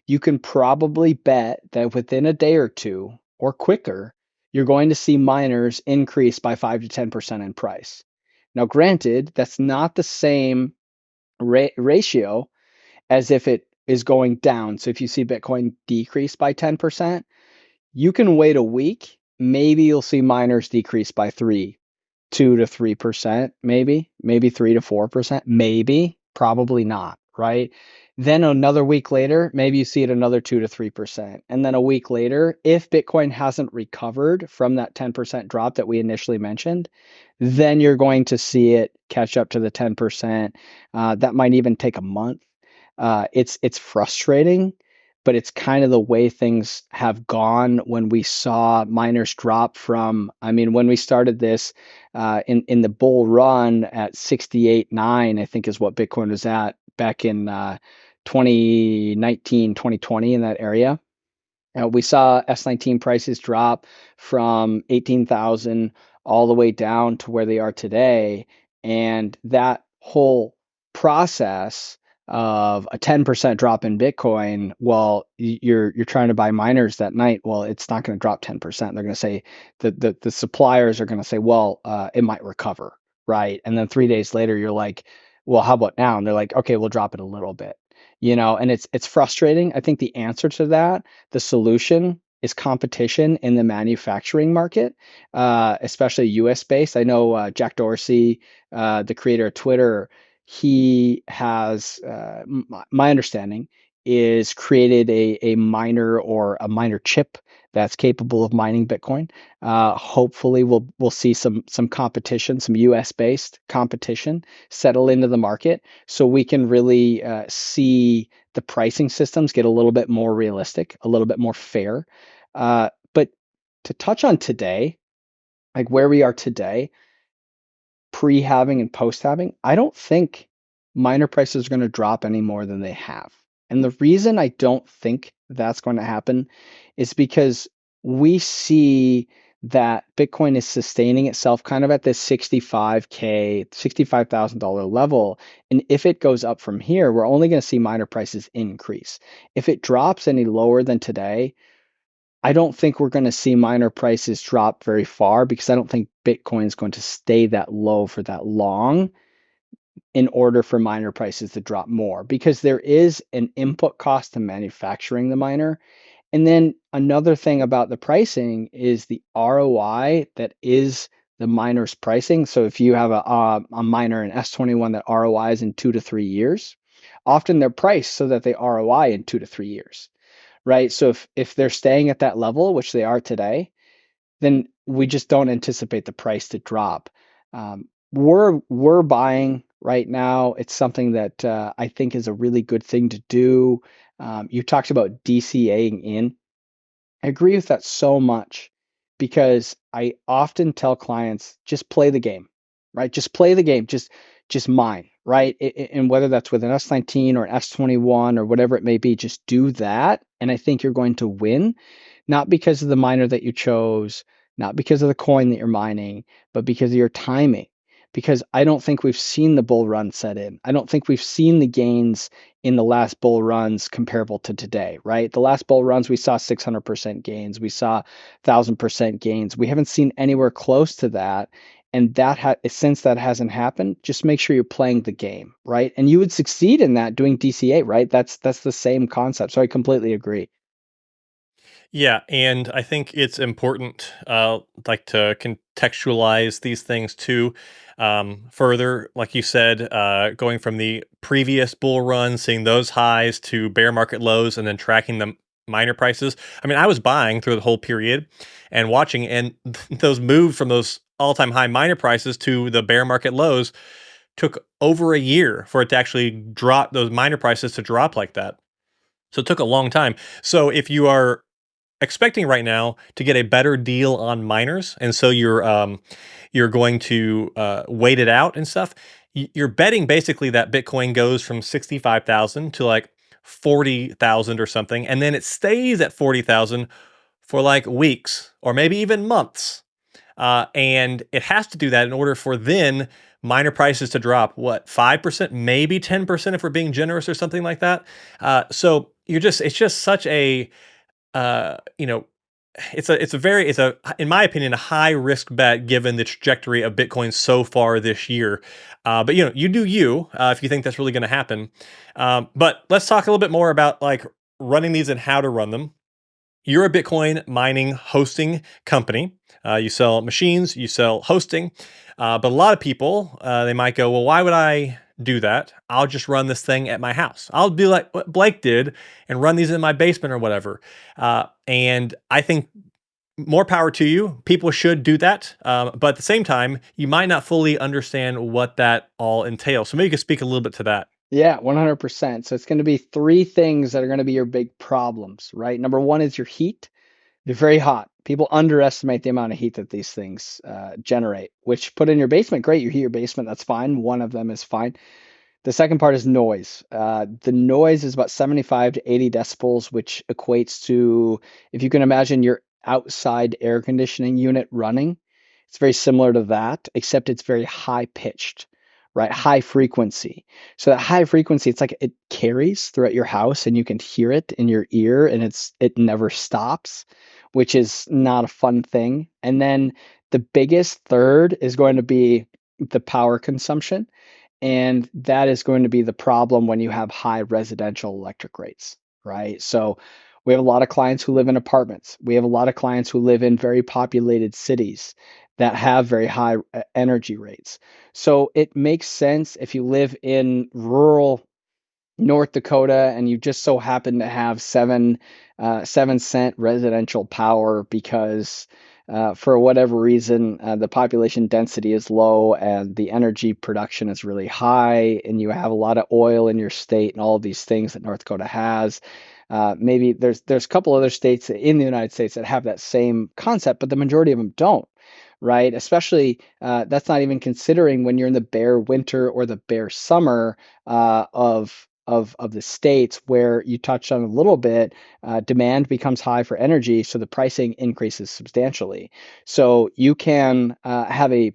you can probably bet that within a day or two or quicker, you're going to see miners increase by 5 to 10% in price. Now, granted, that's not the same ratio as if it is going down. So if you see Bitcoin decrease by 10%, you can wait a week. Maybe you'll see miners decrease by 2 to 3%, maybe 3 to 4%, maybe, probably not, right? Then another week later, maybe you see it another 2 to 3%. And then a week later, if Bitcoin hasn't recovered from that 10% drop that we initially mentioned, then you're going to see it catch up to the 10%. That might even take a month. It's frustrating, but it's kind of the way things have gone when we saw miners drop from, I mean, when we started this in the bull run at 68.9, I think is what Bitcoin was at back in 2019, 2020 in that area. We saw S19 prices drop from 18,000 all the way down to where they are today. And that whole process of a 10% drop in Bitcoin, well, you're trying to buy miners that night. Well, it's not going to drop 10%. They're going to say the suppliers are going to say, well, it might recover, right? And then 3 days later, you're like, well, how about now? And they're like, okay, we'll drop it a little bit, and it's frustrating. I think the answer to that, the solution, is competition in the manufacturing market, especially US based. I know Jack Dorsey, the creator of Twitter, he has, my understanding, is created a miner or a miner chip that's capable of mining Bitcoin. Hopefully, we'll see some competition, some US based competition settle into the market, so we can really see the pricing systems get a little bit more realistic, a little bit more fair. But to touch on today, like where we are today, pre-halving and post-halving, I don't think miner prices are going to drop any more than they have. And the reason I don't think that's going to happen is because we see that Bitcoin is sustaining itself kind of at this 65K, $65,000 level. And if it goes up from here, we're only going to see miner prices increase. If it drops any lower than today, I don't think we're going to see miner prices drop very far because I don't think Bitcoin is going to stay that low for that long in order for miner prices to drop more, because there is an input cost to manufacturing the miner. And then another thing about the pricing is the ROI that is the miner's pricing. So if you have a miner in S21 that ROIs in 2 to 3 years, often they're priced so that they ROI in 2 to 3 years, right? So if they're staying at that level, which they are today, then we just don't anticipate the price to drop. We're buying right now. It's something that I think is a really good thing to do. You talked about DCAing in. I agree with that so much because I often tell clients just play the game, right? Just play the game, just mine, right? And whether that's with an S19 or an S21 or whatever it may be, just do that. And I think you're going to win, not because of the miner that you chose, not because of the coin that you're mining, but because of your timing. Because I don't think we've seen the bull run set in. I don't think we've seen the gains in the last bull runs comparable to today, right? The last bull runs, we saw 600% gains. We saw 1,000% gains. We haven't seen anywhere close to that. And since that hasn't happened, just make sure you're playing the game, right? And you would succeed in that doing DCA, right? That's the same concept. So I completely agree. Yeah, and I think it's important, like to contextualize these things too. Further, like you said, going from the previous bull run, seeing those highs to bear market lows, and then tracking the miner prices. I mean, I was buying through the whole period and watching, and those moved from those all-time high miner prices to the bear market lows took over a year for it to actually drop those miner prices to drop like that. So it took a long time. So if you are expecting right now to get a better deal on miners, and so you're going to wait it out and stuff. you're betting basically that Bitcoin goes from 65,000 to like 40,000 or something, and then it stays at 40,000 for like weeks or maybe even months. And it has to do that in order for then miner prices to drop, what, 5%, maybe 10% if we're being generous or something like that. So it's just such a, you know, it's a, in my opinion, a high risk bet given the trajectory of Bitcoin so far this year. But you do you if you think that's really going to happen. But let's talk a little bit more about like running these and how to run them. You're a Bitcoin mining hosting company. You sell machines, you sell hosting. But a lot of people, they might go, well, why would I do that? I'll just run this thing at my house. I'll do like what Blake did and run these in my basement or whatever. And I think more power to you. People should do that. But at the same time, you might not fully understand what that all entails. So maybe you could speak a little bit to that. Yeah, 100%. So it's going to be three things that are going to be your big problems, right? Number one is your heat. They're very hot. People underestimate the amount of heat that these things generate, which put in your basement, great. You heat your basement, that's fine. One of them is fine. The second part is noise. The noise is about 75 to 80 decibels, which equates to, if you can imagine your outside air conditioning unit running, it's very similar to that, except it's very high pitched, right? High frequency. So that high frequency, it's like it carries throughout your house and you can hear it in your ear and it never stops, which is not a fun thing. And then the biggest third is going to be the power consumption. And that is going to be the problem when you have high residential electric rates, right? So we have a lot of clients who live in apartments. We have a lot of clients who live in very populated cities that have very high energy rates. So it makes sense if you live in rural North Dakota and you just so happen to have 7 cent residential power because for whatever reason the population density is low and the energy production is really high and you have a lot of oil in your state and all of these things that North Dakota has. Maybe there's a couple other states in the United States that have that same concept, but the majority of them don't, right? Especially that's not even considering when you're in the bare winter or the bare summer of the states where you touched on a little bit, demand becomes high for energy, so the pricing increases substantially. So you can have a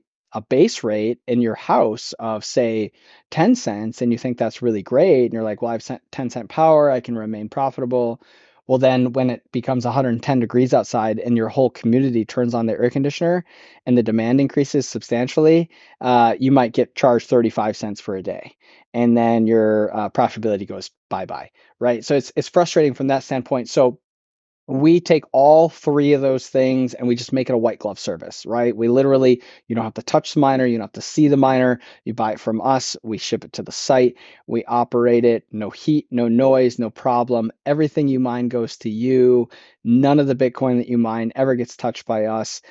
base rate in your house of say 10 cents and you think that's really great and you're like, well, I've 10-cent power, I can remain profitable. Well, then when it becomes 110 degrees outside and your whole community turns on their air conditioner and the demand increases substantially, you might get charged 35 cents for a day. And then your profitability goes bye-bye, right? So it's frustrating from that standpoint. So we take all three of those things and we just make it a white glove service, right? We literally, you don't have to touch the miner, you don't have to see the miner. You buy it from us, we ship it to the site, we operate it, no heat, no noise, no problem. Everything you mine goes to you. None of the Bitcoin that you mine ever gets touched by us.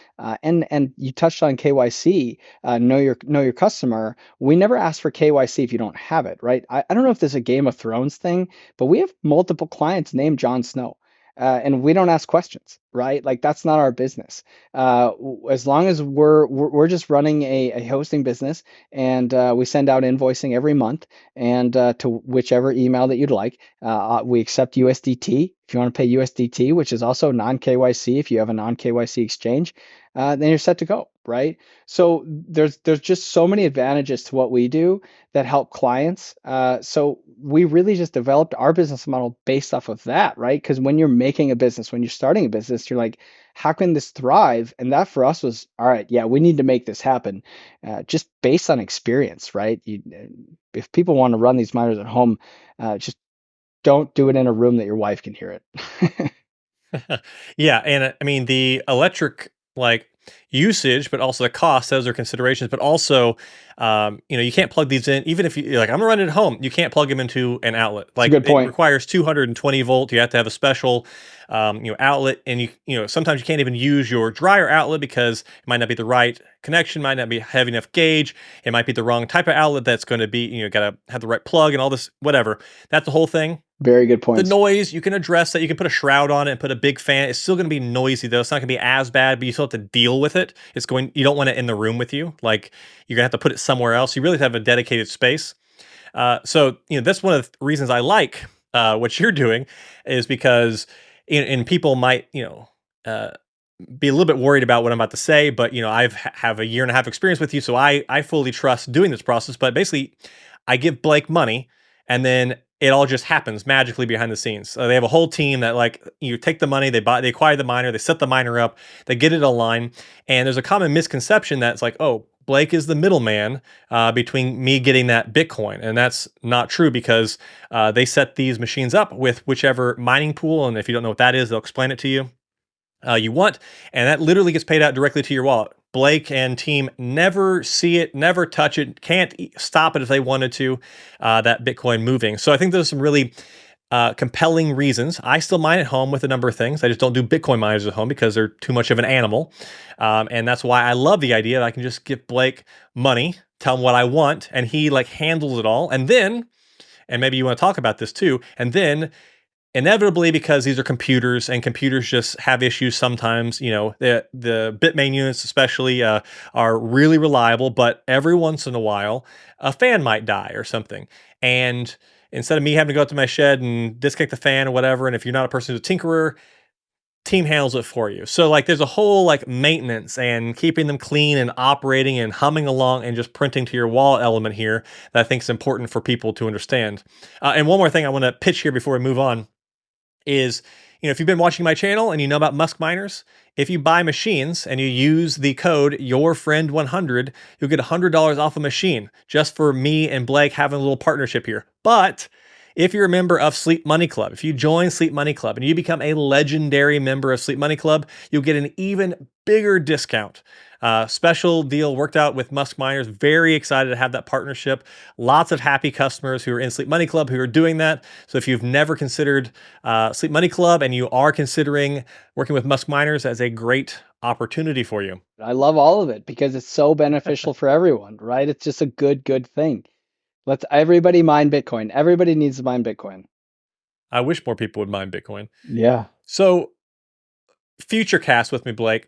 And you touched on KYC, know your customer. We never ask for KYC if you don't have it, right? I don't know if this is a Game of Thrones thing, but we have multiple clients named Jon Snow. And we don't ask questions, right? Like that's not our business. As long as we're just running a hosting business, and we send out invoicing every month, and to whichever email that you'd like. We accept USDT if you want to pay USDT, which is also non KYC. If you have a non KYC exchange, then you're set to go, right? So there's just so many advantages to what we do that help clients. So we really just developed our business model based off of that, right? Because when you're making a business, when you're starting a business, you're like, how can this thrive? And that for us was, all right, yeah, we need to make this happen, just based on experience, right? If people want to run these miners at home, just don't do it in a room that your wife can hear it. Yeah, and I mean the electric like usage, but also the cost. Those are considerations. But also, you can't plug these in. Even if you like, I'm gonna run it at home. You can't plug them into an outlet. It's a Like good it point. requires 220 volt. You have to have a special, outlet, and sometimes you can't even use your dryer outlet because it might not be the right connection, might not be heavy enough gauge. It might be the wrong type of outlet that's going to be. Got to have the right plug and all this. Whatever. That's the whole thing. Very good The points. noise, you can address that. You can put a shroud on it and put a big fan. It's still going to be noisy though. It's not going to be as bad, but you still have to deal with it. You don't want it in the room with you. Like you're gonna have to put it somewhere else. You really have a dedicated space. So that's one of the reasons I like what you're doing is because and people might uh, be a little bit worried about what I'm about to say, but have a year and a half experience with you, so I fully trust doing this process. But basically, I give Blake money, and then it all just happens magically behind the scenes. They have a whole team that like you take the money, they acquire the miner, they set the miner up, they get it online, and there's a common misconception that's like, oh, Blake is the middleman between me getting that Bitcoin, and that's not true because they set these machines up with whichever mining pool, and if you don't know what that is, they'll explain it to you you want, and that literally gets paid out directly to your wallet. Blake and team never see it, never touch it, can't stop it if they wanted to, that Bitcoin moving. So I think there's some really compelling reasons. I still mine at home with a number of things. I just don't do Bitcoin miners at home because they're too much of an animal. And that's why I love the idea that I can just give Blake money, tell him what I want, and he like handles it all. And maybe you want to talk about this too, and then inevitably, because these are computers and computers just have issues sometimes, the bitmain units especially are really reliable, but every once in a while a fan might die or something, and instead of me having to go up to my shed and disconnect the fan or whatever, and if you're not a person who's a tinkerer, team handles it for you. So like there's a whole like maintenance and keeping them clean and operating and humming along and just printing to your wallet element here that I think is important for people to understand. And one more thing I want to pitch here before we move on is, if you've been watching my channel and you know about Musk Miners, if you buy machines and you use the code YourFriend100, you'll get $100 off a machine just for me and Blake having a little partnership here. But if you're a member of Sleep Money Club, if you join Sleep Money Club and you become a legendary member of Sleep Money Club, you'll get an even bigger discount. Special deal worked out with Musk Miners. Very excited to have that partnership. Lots of happy customers who are in Sleep Money Club who are doing that. So if you've never considered Sleep Money Club and you are considering working with Musk Miners, that's a great opportunity for you. I love all of it because it's so beneficial for everyone, right? It's just a good thing. Let's everybody mine Bitcoin. Everybody needs to mine Bitcoin. I wish more people would mine Bitcoin. Yeah. So Futurecast with me, Blake.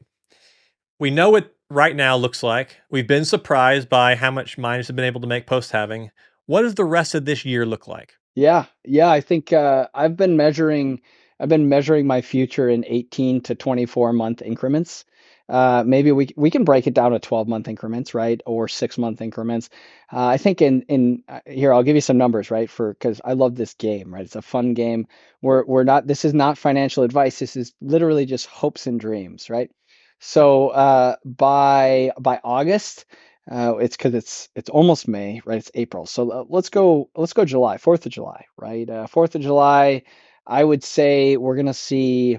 We know what right now looks like. We've been surprised by how much miners have been able to make post-halving. What does the rest of this year look like? Yeah. I think I've been measuring my future in 18 to 24 month increments. Maybe we can break it down to 12-month increments, right? Or 6-month increments. I think in here I'll give you some numbers, right? For because I love this game, right? It's a fun game. We're not This is not financial advice. This is literally just hopes and dreams, right? So by August, it's because it's almost May, right? It's April. So let's go July, 4th of July, right? 4th of July, I would say we're gonna see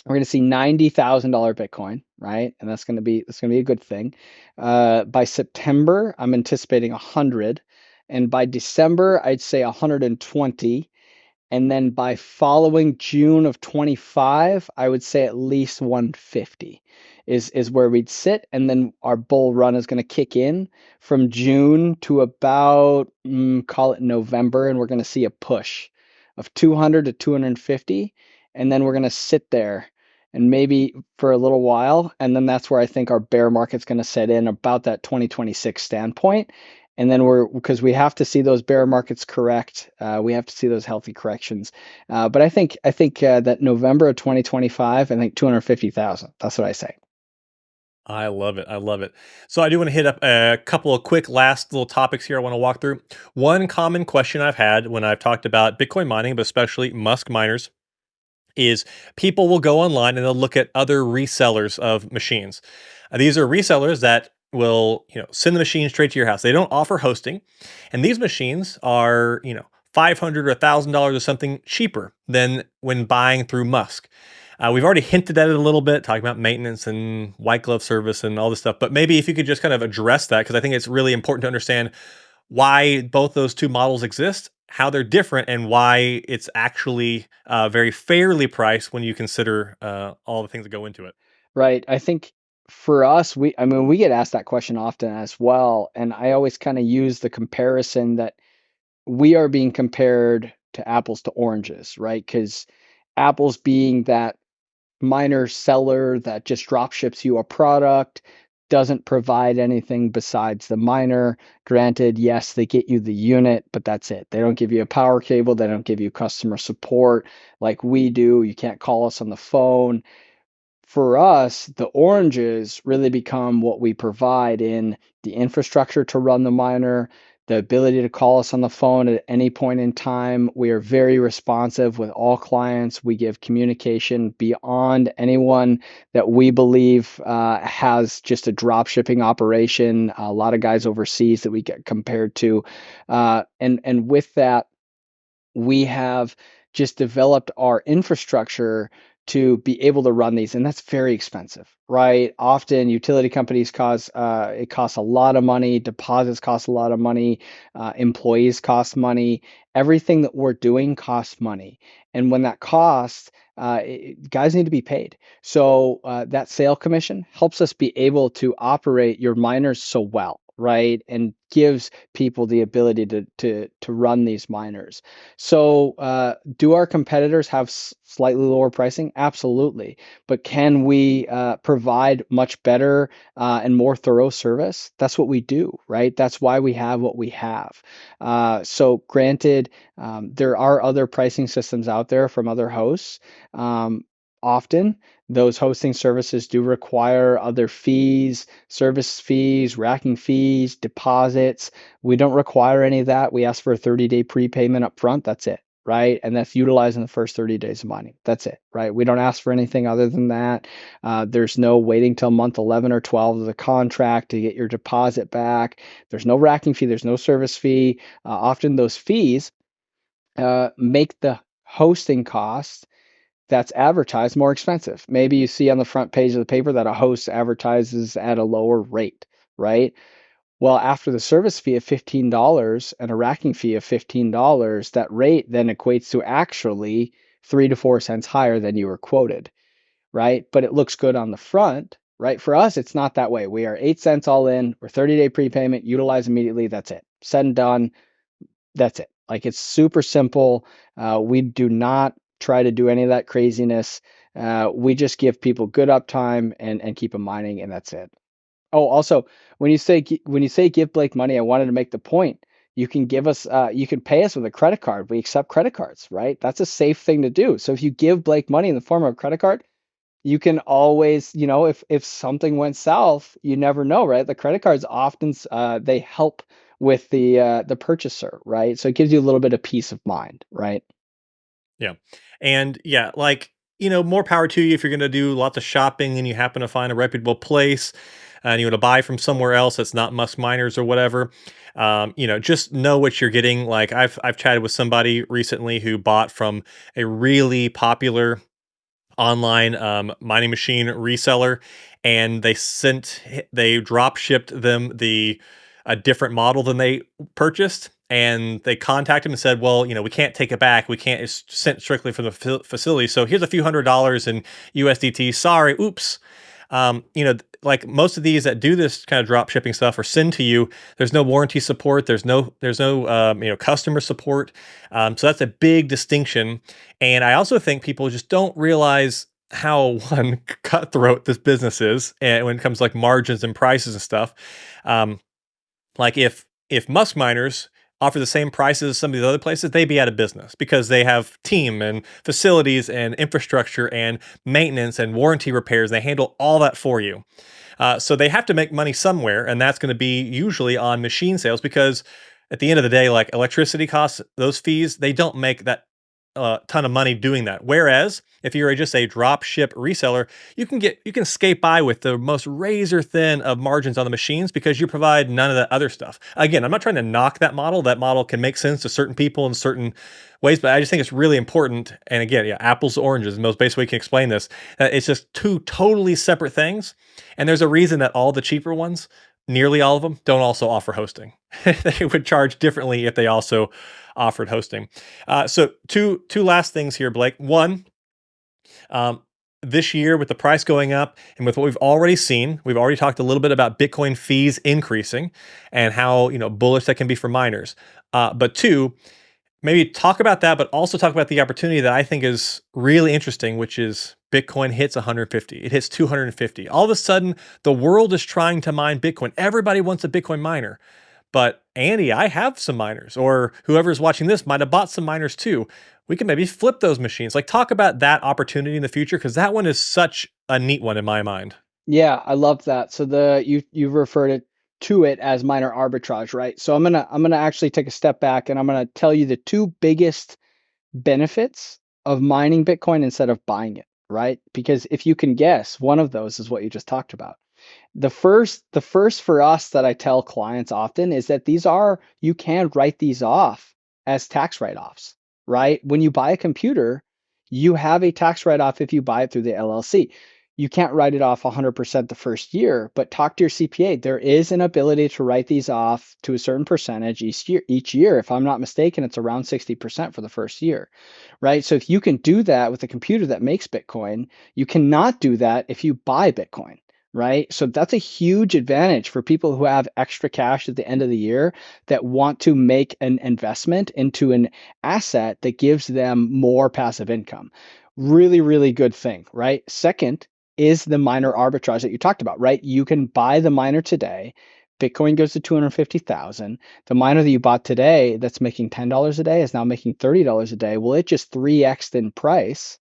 $90,000 Bitcoin, right? And that's gonna be a good thing. By September, I'm anticipating 100, and by December, I'd say 120, and then by following June of 25, I would say at least 150 is where we'd sit, and then our bull run is going to kick in from June to about call it November, and we're going to see a push of 200 to 250, and then we're going to sit there and maybe for a little while, and then that's where I think our bear market's going to set in about that 2026 standpoint. And then because we have to see those bear markets correct, we have to see those healthy corrections. But I think that November of 2025, I think 250,000. That's what I say. I love it. I love it. So I do want to hit up a couple of quick last little topics here I want to walk through. One common question I've had when I've talked about Bitcoin mining, but especially Musk miners, is people will go online and they'll look at other resellers of machines. These are resellers that will, send the machine straight to your house. They don't offer hosting, and these machines are, $500 or $1,000 or something cheaper than when buying through Musk. We've already hinted at it a little bit, talking about maintenance and white glove service and all this stuff. But maybe if you could just kind of address that, because I think it's really important to understand why both those two models exist, how they're different, and why it's actually very fairly priced when you consider all the things that go into it. Right. I think for us, I mean, we get asked that question often as well. And I always kind of use the comparison that we are being compared to apples to oranges, right? Because apples being that miner seller that just drop ships you a product, doesn't provide anything besides the miner. Granted, yes, they get you the unit, but that's it. They don't give you a power cable. They don't give you customer support like we do. You can't call us on the phone. For us, the oranges really become what we provide in the infrastructure to run the miner, the ability to call us on the phone at any point in time. We are very responsive with all clients. We give communication beyond anyone that we believe has just a drop shipping operation. A lot of guys overseas that we get compared to, and with that, we have just developed our infrastructure to be able to run these, and that's very expensive, right? Often utility companies cost it costs a lot of money, deposits cost a lot of money, employees cost money. Everything that we're doing costs money, and when that costs, guys need to be paid. So that sale commission helps us be able to operate your miners so well, right? And gives people the ability to run these miners. So, do our competitors have slightly lower pricing? Absolutely. But can we provide much better and more thorough service? That's what we do, right? That's why we have what we have. So, granted, there are other pricing systems out there from other hosts. Often, those hosting services do require other fees, service fees, racking fees, deposits. We don't require any of that. We ask for a 30-day prepayment up front. That's it, right? And that's utilized in the first 30 days of mining. That's it, right? We don't ask for anything other than that. There's no waiting till month 11 or 12 of the contract to get your deposit back. There's no racking fee. There's no service fee. Often those fees make the hosting costs that's advertised more expensive. Maybe you see on the front page of the paper that a host advertises at a lower rate, right? Well, after the service fee of $15 and a racking fee of $15, that rate then equates to actually 3 to 4 cents higher than you were quoted, right? But it looks good on the front, right? For us, it's not that way. We are 8 cents all in. We're 30-day prepayment, utilize immediately. That's it. Said and done. That's it. Like it's super simple. We do not try to do any of that craziness. We just give people good uptime and keep them mining, and that's it. Oh, also, when you say give Blake money, I wanted to make the point. You can pay us with a credit card. We accept credit cards, right? That's a safe thing to do. So if you give Blake money in the form of a credit card, you can always, if something went south, you never know, right? The credit cards often they help with the purchaser, right? So it gives you a little bit of peace of mind, right? Yeah. And yeah, like, more power to you if you're going to do lots of shopping and you happen to find a reputable place and you want to buy from somewhere else that's not Musk Miners or whatever. Just know what you're getting. Like I've chatted with somebody recently who bought from a really popular online mining machine reseller, and they drop shipped them a different model than they purchased, and they contacted him and said, well, we can't take it back, we can't, it's sent strictly from the facility, so here's a few $100s in USDT, sorry, oops. Like most of these that do this kind of drop shipping stuff or send to you, there's no warranty support, there's no customer support. So that's a big distinction. And I also think people just don't realize how one cutthroat this business is, and when it comes to like margins and prices and stuff. Um, like if Musk Miners offer the same prices as some of the other places, they'd be out of business because they have team and facilities and infrastructure and maintenance and warranty repairs. They handle all that for you. So they have to make money somewhere, and that's going to be usually on machine sales because at the end of the day, like electricity costs, those fees, they don't make that ton of money doing that. Whereas if you're just a drop ship reseller, you can skate by with the most razor thin of margins on the machines because you provide none of that other stuff. Again, I'm not trying to knock that model. That model can make sense to certain people in certain ways, but I just think it's really important. And again, yeah, apples to oranges, the most basic way you can explain this. It's just two totally separate things. And there's a reason that all the cheaper ones, nearly all of them, don't also offer hosting. They would charge differently if they also offered hosting. So two last things here, Blake. One, this year with the price going up and with what we've already seen, we've already talked a little bit about Bitcoin fees increasing and how bullish that can be for miners. But two, maybe talk about that, but also talk about the opportunity that I think is really interesting, which is Bitcoin hits 150, it hits 250. All of a sudden, the world is trying to mine Bitcoin. Everybody wants a Bitcoin miner. But Andy, I have some miners, or whoever's watching this might have bought some miners too. We can maybe flip those machines. Like, talk about that opportunity in the future, because that one is such a neat one in my mind. Yeah, I love that. So you referred to it as minor arbitrage, right? So I'm gonna actually take a step back and I'm gonna tell you the two biggest benefits of mining Bitcoin instead of buying it, right? Because if you can guess, one of those is what you just talked about. The first for us that I tell clients often is that you can write these off as tax write-offs, right? When you buy a computer, you have a tax write-off if you buy it through the LLC. You can't write it off 100% the first year, but talk to your CPA. There is an ability to write these off to a certain percentage each year. If I'm not mistaken, it's around 60% for the first year, right? So if you can do that with a computer that makes Bitcoin, you cannot do that if you buy Bitcoin, right? So that's a huge advantage for people who have extra cash at the end of the year that want to make an investment into an asset that gives them more passive income. Really, really good thing, right? Second is the miner arbitrage that you talked about, right? You can buy the miner today. Bitcoin goes to 250,000. The miner that you bought today that's making $10 a day is now making $30 a day. Well, it just 3x'd in price,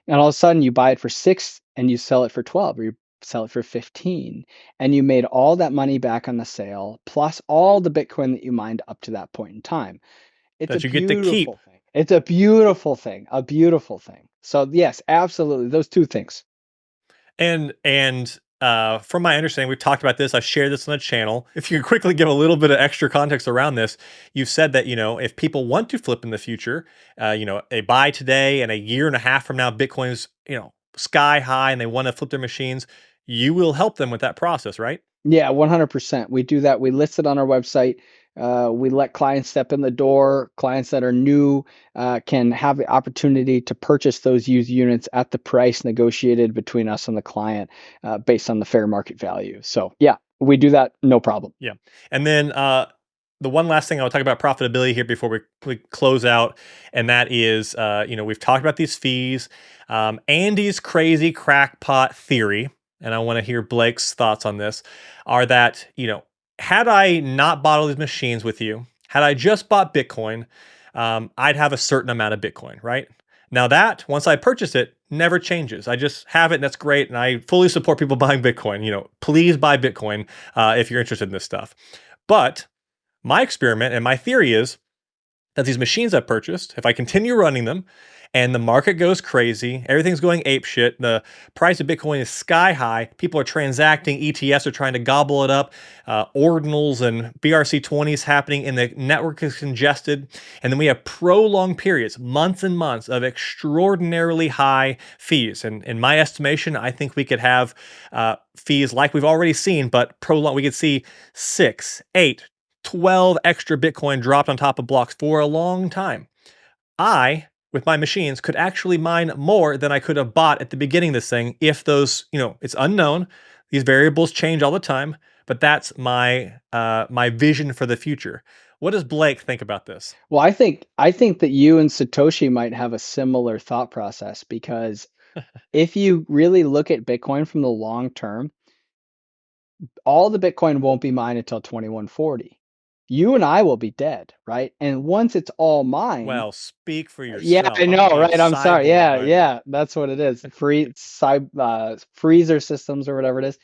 and all of a sudden you buy it for 6 and you sell it for 12, or you sell it for 15, and you made all that money back on the sale plus all the Bitcoin that you mined up to that point in time. It's a That you get to keep. beautiful thing. It's a beautiful thing, a beautiful thing. So yes, absolutely, those two things. And from my understanding, we've talked about this. I shared this on the channel. If you could quickly give a little bit of extra context around this, you've said that, if people want to flip in the future, they buy today and a year and a half from now, Bitcoin's, sky high and they want to flip their machines, you will help them with that process, right? Yeah, 100%. We do that. We list it on our website. We let clients step in the door. Clients that are new can have the opportunity to purchase those used units at the price negotiated between us and the client based on the fair market value. So, yeah, we do that, no problem. Yeah. And then the one last thing I'll talk about profitability here before we close out, and that is, we've talked about these fees. Andy's crazy crackpot theory, and I want to hear Blake's thoughts on this, are that, had I not bought all these machines with you, had I just bought Bitcoin, I'd have a certain amount of Bitcoin, right? Now that, once I purchase it, never changes. I just have it and that's great. And I fully support people buying Bitcoin. Please buy Bitcoin if you're interested in this stuff. But my experiment and my theory is that these machines I've purchased, if I continue running them and the market goes crazy, everything's going ape shit, the price of Bitcoin is sky high, people are transacting, ETFs are trying to gobble it up, ordinals and BRC20s happening, and the network is congested, and then we have prolonged periods, months and months of extraordinarily high fees. And in my estimation, I think we could have fees like we've already seen, but prolonged. We could see 6, 8, 12 extra Bitcoin dropped on top of blocks for a long time. I, with my machines, could actually mine more than I could have bought at the beginning of this thing if those, it's unknown. These variables change all the time, but that's my vision for the future. What does Blake think about this? Well, I think that you and Satoshi might have a similar thought process because if you really look at Bitcoin from the long term, all the Bitcoin won't be mined until 2140. You and I will be dead, right? And once it's all mined, Well, speak for yeah, I yourself. I'm going to know, be a right? I'm sorry. cyborg Yeah, miner. yeah, that's what it is. Freezer systems or whatever it is.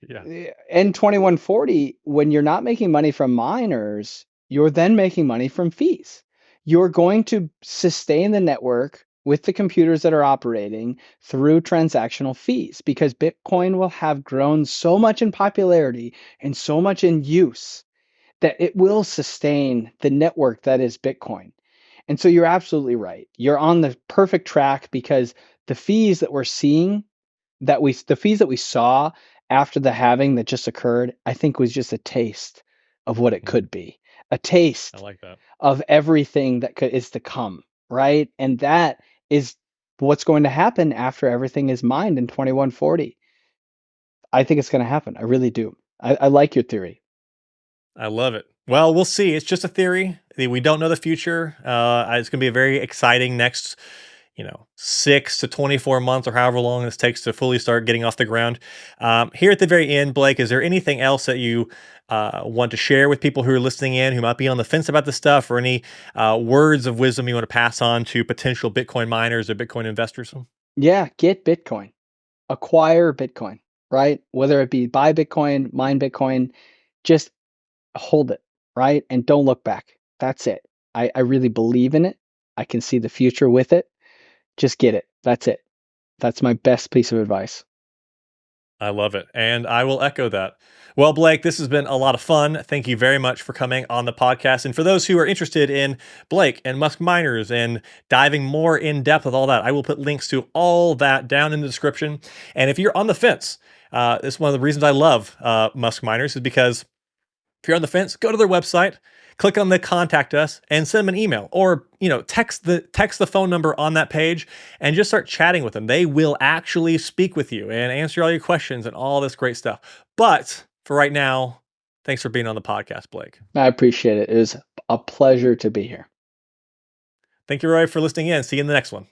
Yeah. In 2140, when you're not making money from miners, you're then making money from fees. You're going to sustain the network with the computers that are operating through transactional fees because Bitcoin will have grown so much in popularity and so much in use that it will sustain the network that is Bitcoin. And so you're absolutely right. You're on the perfect track because the fees that we're seeing the fees that we saw after the halving that just occurred, I think was just a taste of what it Mhm. could be, a I taste like that. of everything is to come, right? And that is what's going to happen after everything is mined in 2140. I think it's going to happen. I really do. I like your theory. I love it. Well, we'll see. It's just a theory. We don't know the future. It's going to be a very exciting next, 6 to 24 months or however long this takes to fully start getting off the ground. Here at the very end, Blake, is there anything else that you want to share with people who are listening in who might be on the fence about this stuff, or any words of wisdom you want to pass on to potential Bitcoin miners or Bitcoin investors? Yeah, get Bitcoin, acquire Bitcoin, right? Whether it be buy Bitcoin, mine Bitcoin, just hold it, right? And don't look back. That's it. I really believe in it. I can see the future with it. Just get it. That's it. That's my best piece of advice. I love it. And I will echo that. Well, Blake, this has been a lot of fun. Thank you very much for coming on the podcast. And for those who are interested in Blake and Musk Miners and diving more in depth with all that, I will put links to all that down in the description. And if you're on the fence, this is one of the reasons I love Musk Miners, is because if you're on the fence, go to their website, click on the contact us, and send them an email, or text the phone number on that page, and just start chatting with them. They will actually speak with you and answer all your questions and all this great stuff. But for right now, thanks for being on the podcast, Blake. I appreciate it. It was a pleasure to be here. Thank you, Roy, for listening in. See you in the next one.